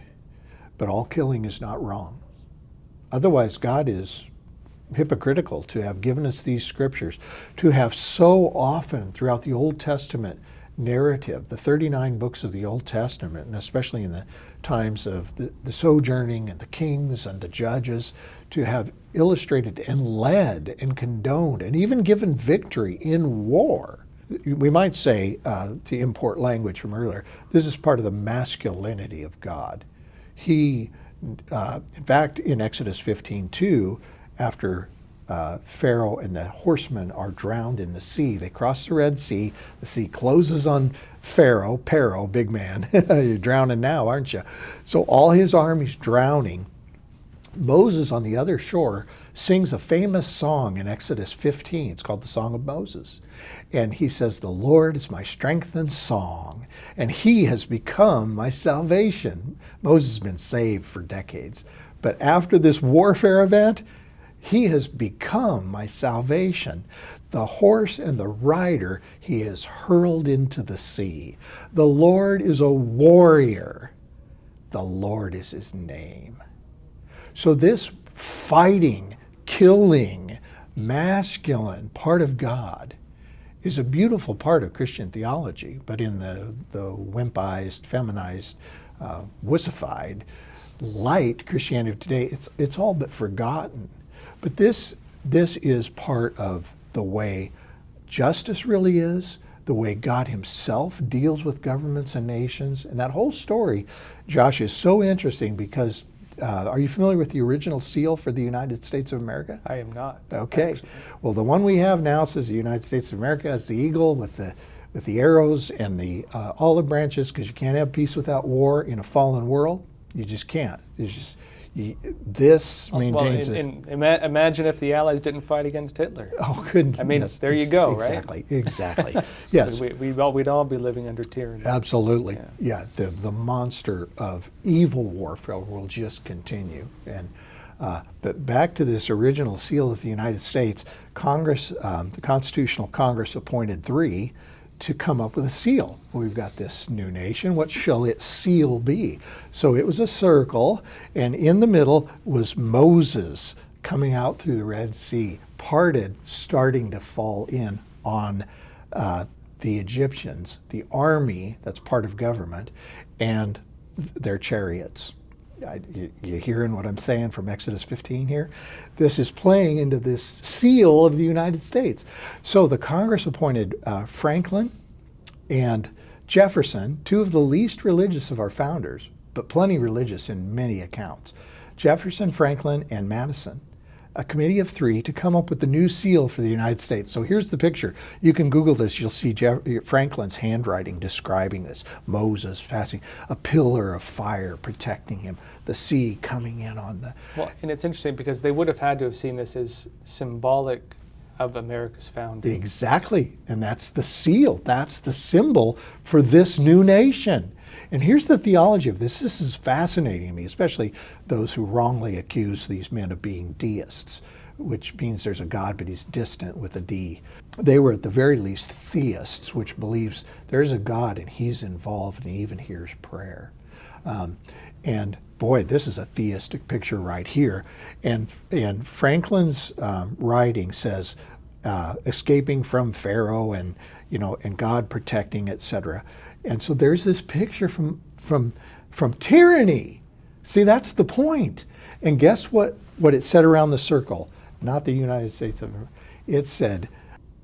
[SPEAKER 1] but all killing is not wrong. Otherwise, God is hypocritical to have given us these scriptures, to have so often throughout the Old Testament narrative, the 39 books of the Old Testament, and especially in the times of the sojourning and the kings and the judges, to have illustrated and led and condoned and even given victory in war. We might say, to import language from earlier, this is part of the masculinity of God. He, in fact, in Exodus 15:2, after Pharaoh and the horsemen are drowned in the sea, they cross the Red Sea, the sea closes on Pharaoh, big man, you're drowning now, aren't you? So all his army's drowning. Moses on the other shore sings a famous song in Exodus 15. It's called the Song of Moses. And he says, "The Lord is my strength and song, and he has become my salvation." Moses has been saved for decades. But after this warfare event, he has become my salvation. The horse and the rider he has hurled into the sea. The Lord is a warrior. The Lord is his name. So this fighting, killing, masculine part of God is a beautiful part of Christian theology, but in the wimpized, feminized, wussified, light Christianity of today, it's all but forgotten. But this is part of the way justice really is, the way God himself deals with governments and nations. And that whole story, Josh, is so interesting because are you familiar with the original seal for the United States of America?
[SPEAKER 2] I am not.
[SPEAKER 1] Okay.
[SPEAKER 2] Actually.
[SPEAKER 1] Well, the one we have now says the United States of America as the eagle with the arrows and the olive branches, because you can't have peace without war in a fallen world. You just can't. It's just this maintains it.
[SPEAKER 2] Imagine if the Allies didn't fight against Hitler.
[SPEAKER 1] Oh, couldn't.
[SPEAKER 2] I mean,
[SPEAKER 1] yes,
[SPEAKER 2] there you go,
[SPEAKER 1] exactly,
[SPEAKER 2] right?
[SPEAKER 1] Exactly. Yes.
[SPEAKER 2] We'd all be living under tyranny.
[SPEAKER 1] Absolutely. Yeah. The monster of evil warfare will just continue. And but back to this original seal of the United States, Congress, the Constitutional Congress appointed 3 to come up with a seal. We've got this new nation. What shall its seal be? So it was a circle, and in the middle was Moses coming out through the Red Sea, parted, starting to fall in on the Egyptians, the army that's part of government, and their chariots. You hearing what I'm saying from Exodus 15 here? This is playing into this seal of the United States. So the Congress appointed Franklin and Jefferson, 2 of the least religious of our founders, but plenty religious in many accounts. Jefferson, Franklin, and Madison, a committee of 3 to come up with the new seal for the United States. So here's the picture. You can Google this. You'll see Franklin's handwriting describing this. Moses passing, a pillar of fire protecting him, the sea coming in on the...
[SPEAKER 2] Well, and it's interesting because they would have had to have seen this as symbolic of America's founding.
[SPEAKER 1] Exactly. And that's the seal. That's the symbol for this new nation. And here's the theology of this. This is fascinating to me, especially those who wrongly accuse these men of being deists, which means there's a God, but he's distant with a D. They were at the very least theists, which believes there's a God and he's involved and he even hears prayer. And boy, this is a theistic picture right here. And Franklin's writing says, escaping from Pharaoh and God protecting, etc. And so there's this picture from tyranny. See, that's the point. And guess what it said around the circle? Not the United States of America. It said,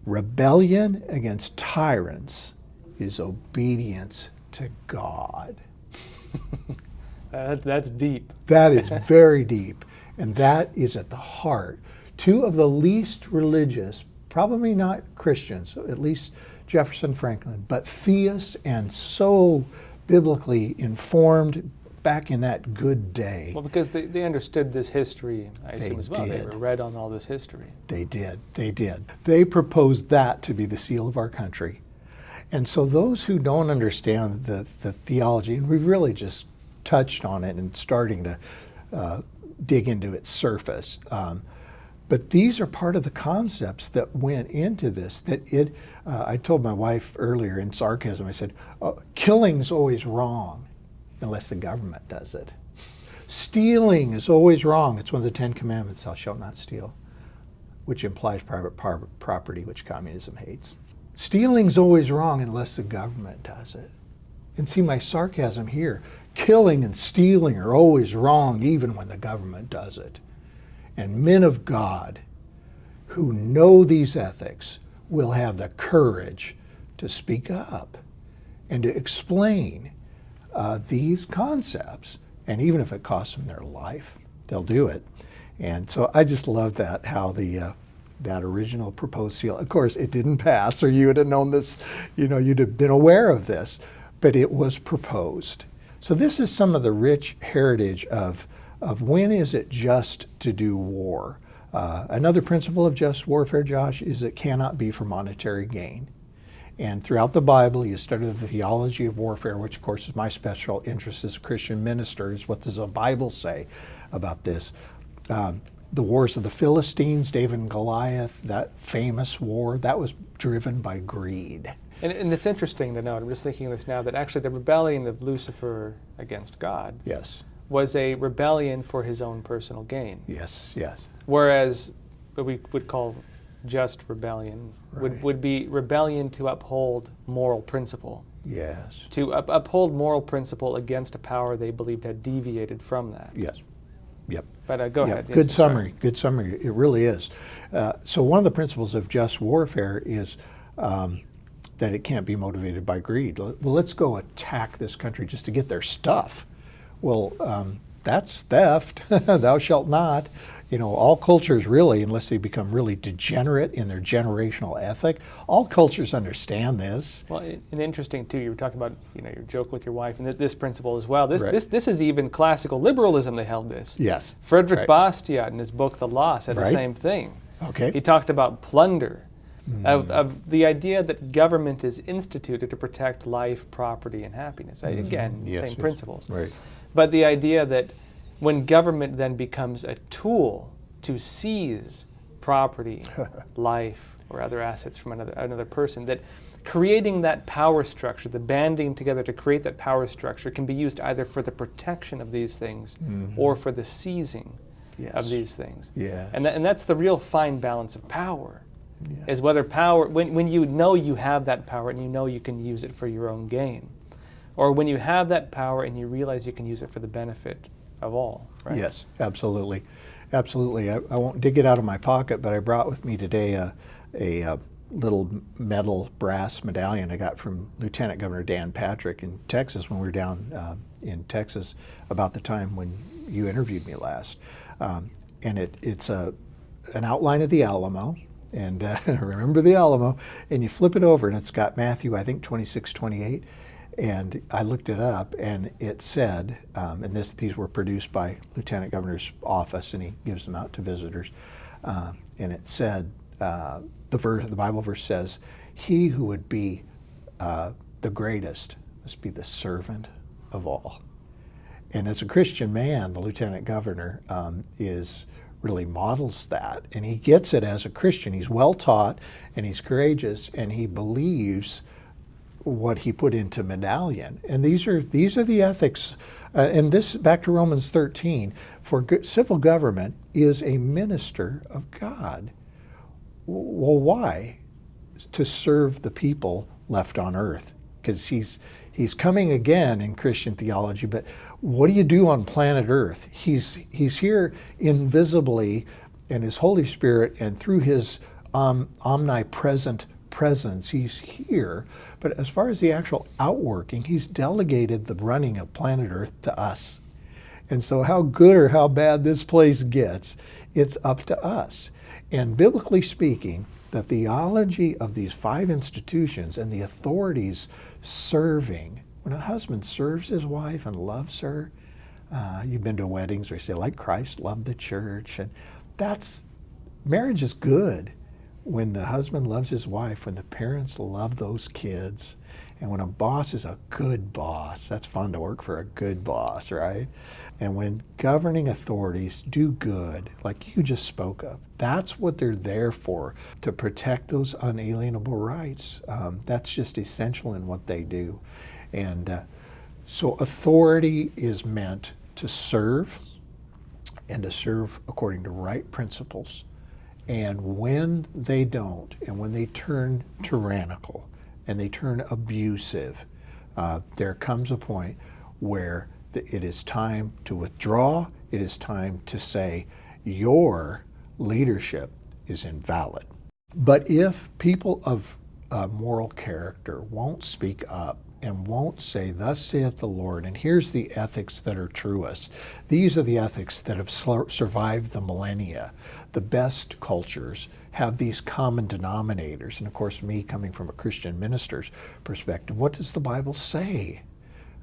[SPEAKER 1] rebellion against tyrants is obedience to God.
[SPEAKER 2] That's deep.
[SPEAKER 1] That is very deep. And that is at the heart. Two of the least religious, probably not Christians, at least Jefferson, Franklin, but theists and so biblically informed back in that good day.
[SPEAKER 2] Well, because they understood this history, I assume, as well.
[SPEAKER 1] Did.
[SPEAKER 2] They were read on all this history.
[SPEAKER 1] They did. They proposed that to be the seal of our country. And so those who don't understand the theology, and we've really just touched on it and starting to dig into its surface, but these are part of the concepts that went into this. I told my wife earlier in sarcasm, I said, killing's always wrong unless the government does it. Stealing is always wrong. It's one of the 10 Commandments, thou shalt not steal, which implies private property, which communism hates. Stealing's always wrong unless the government does it. And see my sarcasm here. Killing and stealing are always wrong even when the government does it. And men of God who know these ethics will have the courage to speak up and to explain these concepts. And even if it costs them their life, they'll do it. And so I just love that, how that original proposed seal, of course, it didn't pass, or you would have known this, you'd have been aware of this, but it was proposed. So this is some of the rich heritage of when is it just to do war. Another principle of just warfare, Josh, is it cannot be for monetary gain. And throughout the Bible, you study the theology of warfare, which of course is my special interest as a Christian minister, is what does the Bible say about this. The wars of the Philistines, David and Goliath, that famous war, that was driven by greed.
[SPEAKER 2] And it's interesting to note, I'm just thinking of this now, that actually the rebellion of Lucifer against God was a rebellion for his own personal gain.
[SPEAKER 1] Yes.
[SPEAKER 2] Whereas what we would call just rebellion would be rebellion to uphold moral principle.
[SPEAKER 1] Yes.
[SPEAKER 2] To uphold moral principle against a power they believed had deviated from that.
[SPEAKER 1] Yes. Yep.
[SPEAKER 2] But go ahead.
[SPEAKER 1] Good summary. Good summary. It really is. So one of the principles of just warfare is that it can't be motivated by greed. Well, let's go attack this country just to get their stuff. Well, that's theft. Thou shalt not. All cultures really, unless they become really degenerate in their generational ethic, all cultures understand this.
[SPEAKER 2] Well, and interesting too, you were talking about, your joke with your wife, and this principle as well. This is even classical liberalism, they held this.
[SPEAKER 1] Yes.
[SPEAKER 2] Frederick Bastiat in his book, The Law, said the same thing.
[SPEAKER 1] Okay.
[SPEAKER 2] He talked about plunder, of the idea that government is instituted to protect life, property, and happiness. Again, same principles.
[SPEAKER 1] Right.
[SPEAKER 2] But the idea that when government then becomes a tool to seize property, life, or other assets from another person, that creating that power structure, the banding together to create that power structure, can be used either for the protection of these things or for the seizing of these things.
[SPEAKER 1] Yeah.
[SPEAKER 2] And that's the real fine balance of power. Is whether power, when you know you have that power and you know you can use it for your own gain, or when you have that power and you realize you can use it for the benefit of all, right?
[SPEAKER 1] Yes, absolutely. Absolutely. I won't dig it out of my pocket, but I brought with me today a little metal brass medallion I got from Lieutenant Governor Dan Patrick in Texas when we were down in Texas about the time when you interviewed me last. And it's an outline of the Alamo. And remember the Alamo, and you flip it over, and it's got Matthew, I think, 26:28. And I looked it up, and it said, and these were produced by Lieutenant Governor's office, and he gives them out to visitors. And it said, the Bible verse says, "He who would be the greatest must be the servant of all. And as a Christian man, the lieutenant governor really models that. And he gets it as a Christian. He's well taught and he's courageous and he believes what he put into Medallion. And these are the ethics. And this, back to Romans 13, for civil government is a minister of God. Well, why? To serve the people left on earth. Because he's coming again in Christian theology, but what do you do on planet Earth? He's here invisibly in his Holy Spirit and through his omnipresent presence, he's here. But as far as the actual outworking, he's delegated the running of planet Earth to us. And so how good or how bad this place gets, it's up to us. And biblically speaking, the theology of these 5 institutions and the authorities serving, when a husband serves his wife and loves her, you've been to weddings where you say, like Christ loved the church, and marriage is good when the husband loves his wife, when the parents love those kids, and when a boss is a good boss. That's fun to work for a good boss, right? And when governing authorities do good, like you just spoke of, that's what they're there for, to protect those unalienable rights. That's just essential in what they do. And so authority is meant to serve, and to serve according to right principles. And when they don't, and when they turn tyrannical, and they turn abusive, there comes a point where it is time to withdraw. It is time to say, your leadership is invalid. But if people of moral character won't speak up and won't say, thus saith the Lord, and here's the ethics that are truest. These are the ethics that have survived the millennia. The best cultures have these common denominators. And of course, me coming from a Christian minister's perspective, what does the Bible say?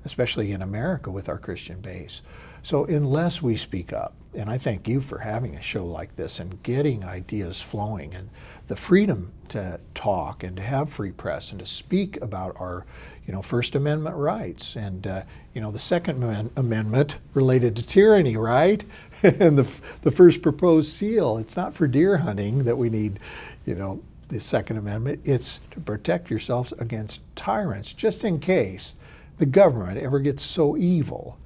[SPEAKER 1] Especially in America with our Christian base. So unless we speak up, and I thank you for having a show like this and getting ideas flowing and the freedom to talk and to have free press and to speak about our, First Amendment rights and, the Second Amendment related to tyranny, right? And the first proposed seal. It's not for deer hunting that we need, the Second Amendment. It's to protect yourselves against tyrants, just in case the government ever gets so evil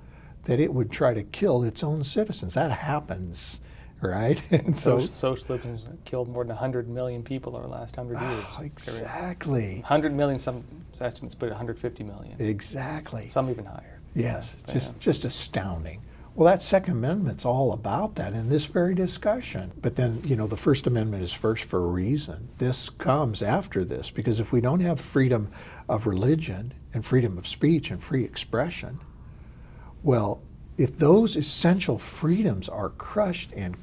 [SPEAKER 1] that it would try to kill its own citizens. That happens, right? And so
[SPEAKER 2] socialism killed more than 100 million people over the last 100 years.
[SPEAKER 1] Oh, exactly.
[SPEAKER 2] 100 million, some estimates put 150 million.
[SPEAKER 1] Exactly.
[SPEAKER 2] Some even higher.
[SPEAKER 1] Yes, just astounding. Well, that Second Amendment's all about that in this very discussion. But then, the First Amendment is first for a reason. This comes after this, because if we don't have freedom of religion and freedom of speech and free expression, well, if those essential freedoms are crushed and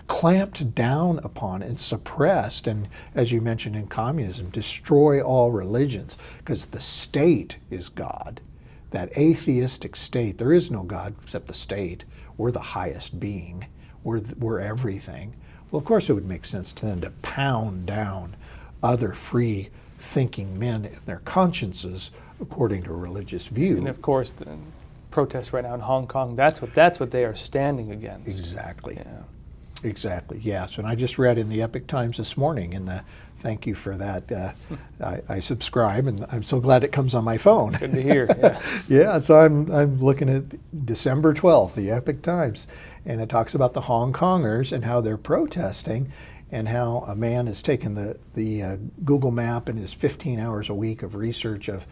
[SPEAKER 1] clamped down upon and suppressed, and as you mentioned in communism, destroy all religions, because the state is God, that atheistic state, there is no God except the state. We're the highest being. We're everything. Well, of course it would make sense to them to pound down other free thinking men and their consciences according to a religious view.
[SPEAKER 2] And of course, the protests right now in Hong Kong, that's what they are standing against.
[SPEAKER 1] Exactly.
[SPEAKER 2] Yeah.
[SPEAKER 1] Exactly, yes. And I just read in the Epic Times this morning, and thank you for that. I subscribe, and I'm so glad it comes on my phone.
[SPEAKER 2] Good to hear, yeah.
[SPEAKER 1] Yeah, so I'm looking at December 12th, the Epic Times, and it talks about the Hong Kongers and how they're protesting, and how a man has taken the Google map and his 15 hours a week of research of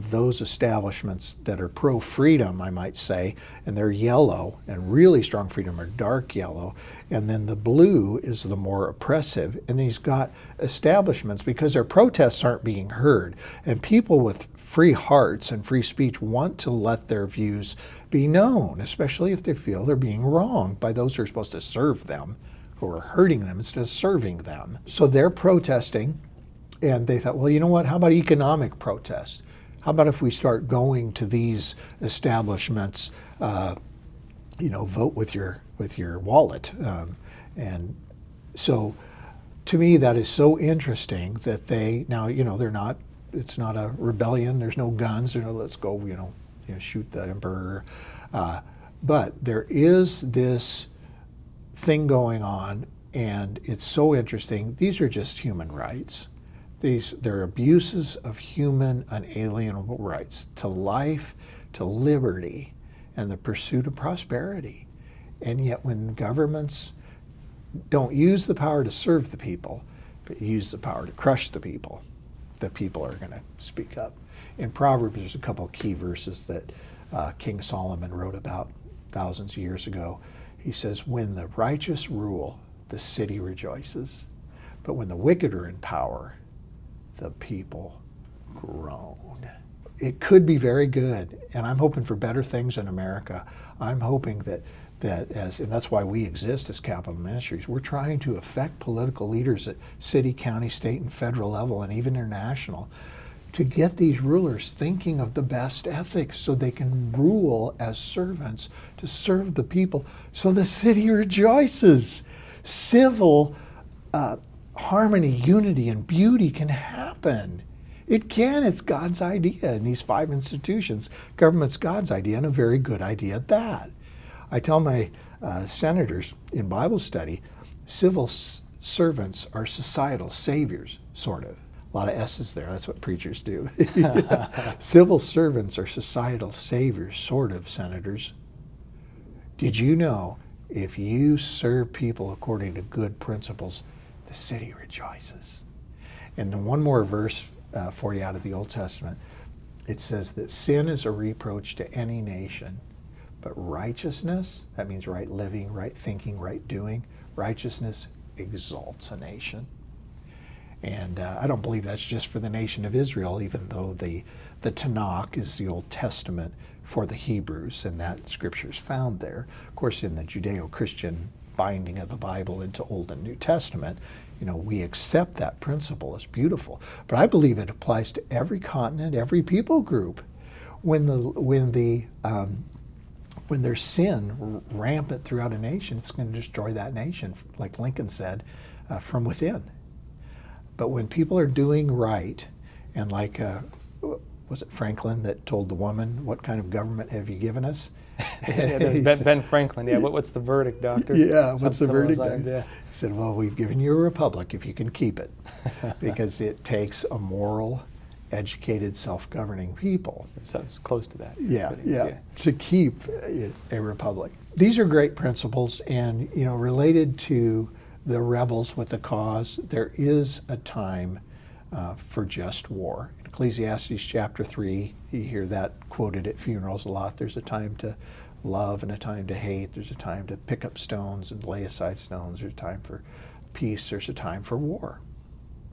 [SPEAKER 1] those establishments that are pro-freedom, I might say, and they're yellow, and really strong freedom are dark yellow, and then the blue is the more oppressive, and he's got establishments because their protests aren't being heard, and people with free hearts and free speech want to let their views be known, especially if they feel they're being wronged by those who are supposed to serve them, who are hurting them instead of serving them. So they're protesting, and they thought, well, you know what, how about economic protest? How about if we start going to these establishments, vote with your wallet? And so to me, that is so interesting that they're not it's not a rebellion. There's no guns. Let's go. Shoot the emperor. But there is this thing going on, and it's so interesting. These are just human rights. They're abuses of human unalienable rights to life, to liberty, and the pursuit of prosperity. And yet when governments don't use the power to serve the people, but use the power to crush the people are going to speak up. In Proverbs, there's a couple of key verses that King Solomon wrote about thousands of years ago. He says, when the righteous rule, the city rejoices. But when the wicked are in power, the people groan. It could be very good, and I'm hoping for better things in America. I'm hoping and that's why we exist as Capitol Ministries. We're trying to affect political leaders at city, county, state, and federal level, and even international, to get these rulers thinking of the best ethics so they can rule as servants to serve the people so the city rejoices. Civil harmony, unity, and beauty can happen. It can. It's God's idea in these 5 institutions. Government's God's idea, and a very good idea at that. I tell my senators in Bible study, civil servants are societal saviors, sort of. A lot of S's there. That's what preachers do. Civil servants are societal saviors, sort of, senators. Did you know if you serve people according to good principles, the city rejoices? And then one more verse for you out of the Old Testament. It says that sin is a reproach to any nation, but righteousness, that means right living, right thinking, right doing, righteousness exalts a nation. And I don't believe that's just for the nation of Israel, even though the Tanakh is the Old Testament for the Hebrews, and that scripture is found there. Of course, in the Judeo-Christian binding of the Bible into Old and New Testament, we accept that principle as beautiful. But I believe it applies to every continent, every people group. When there's sin rampant throughout a nation, it's going to destroy that nation, like Lincoln said, from within. But when people are doing right, and like, was it Franklin that told the woman, what kind of government have you given us?
[SPEAKER 2] Yeah, there's Ben Franklin. Yeah, what's the verdict, doctor?
[SPEAKER 1] Yeah, what's the verdict?
[SPEAKER 2] Yeah.
[SPEAKER 1] He said, well, we've given you a republic if you can keep it, because it takes a moral, educated, self-governing people.
[SPEAKER 2] So it's close to that.
[SPEAKER 1] Yeah, to keep a republic. These are great principles, and related to the rebels with the cause, there is a time for just war. In Ecclesiastes chapter 3, you hear that quoted at funerals a lot. There's a time to love and a time to hate. There's a time to pick up stones and lay aside stones. There's a time for peace. There's a time for war.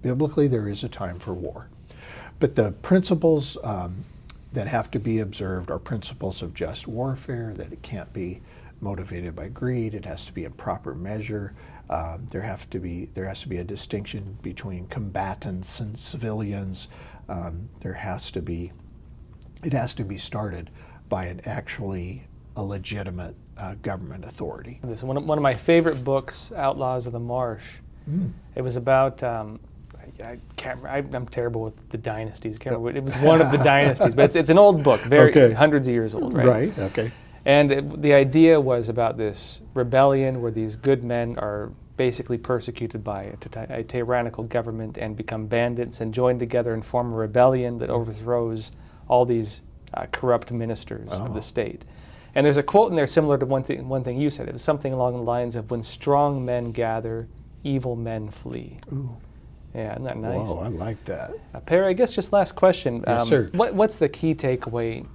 [SPEAKER 1] Biblically, there is a time for war. But the principles that have to be observed are principles of just warfare, that it can't be motivated by greed. It has to be in proper measure. There has to be a distinction between combatants and civilians. It has to be started by a legitimate government authority.
[SPEAKER 2] This one of my favorite books, Outlaws of the Marsh. It was about I can't remember, I'm terrible with the dynasties. Can't remember, it was one of the dynasties, but it's an old book, hundreds of years old, right?
[SPEAKER 1] Right. Okay.
[SPEAKER 2] And the idea was about this rebellion where these good men are basically persecuted by a tyrannical government and become bandits and join together and form a rebellion that overthrows all these corrupt ministers of the state. And there's a quote in there similar to one thing you said. It was something along the lines of, when strong men gather, evil men flee.
[SPEAKER 1] Ooh.
[SPEAKER 2] Yeah, isn't that nice?
[SPEAKER 1] Whoa, I like that.
[SPEAKER 2] Perry, I guess just last question.
[SPEAKER 1] Yes, sir.
[SPEAKER 2] What's the key takeaway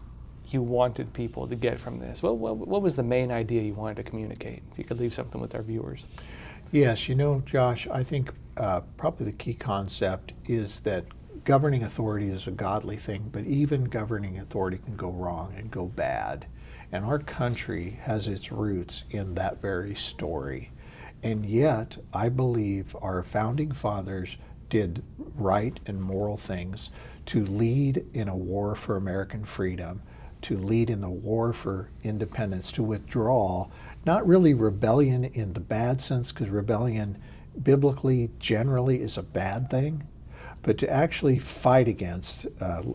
[SPEAKER 2] you wanted people to get from this? What was the main idea you wanted to communicate? If you could leave something with our viewers.
[SPEAKER 1] Yes, Josh, I think probably the key concept is that governing authority is a godly thing, but even governing authority can go wrong and go bad. And our country has its roots in that very story. And yet, I believe our founding fathers did right and moral things to lead in a war for American freedom, to lead in the war for independence, to withdraw, not really rebellion in the bad sense, because rebellion biblically generally is a bad thing, but to actually fight against,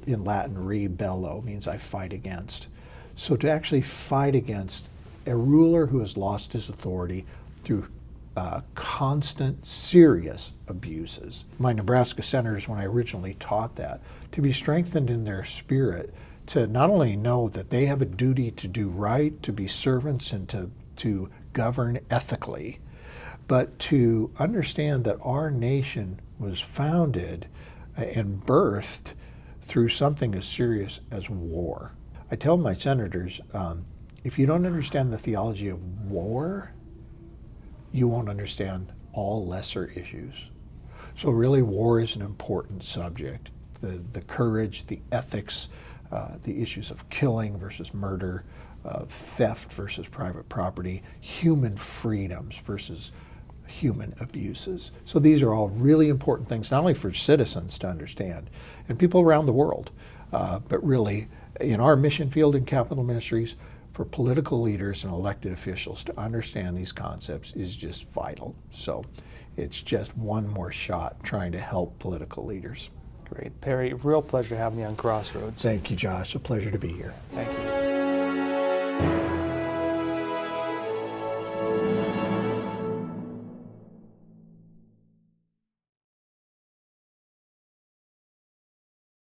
[SPEAKER 1] in Latin, rebello means I fight against. So to actually fight against a ruler who has lost his authority through constant, serious abuses. My Nebraska senators, when I originally taught that, to be strengthened in their spirit, to not only know that they have a duty to do right, to be servants, and to govern ethically, but to understand that our nation was founded and birthed through something as serious as war. I tell my senators, if you don't understand the theology of war, you won't understand all lesser issues. So really, war is an important subject. The courage, the ethics, the issues of killing versus murder, theft versus private property, human freedoms versus human abuses. So these are all really important things, not only for citizens to understand, and people around the world, but really in our mission field in Capitol Ministries, for political leaders and elected officials to understand these concepts is just vital. So it's just one more shot trying to help political leaders.
[SPEAKER 2] Great. Perry, real pleasure having you on Crossroads.
[SPEAKER 1] Thank you, Josh. A pleasure to be here.
[SPEAKER 2] Thank you.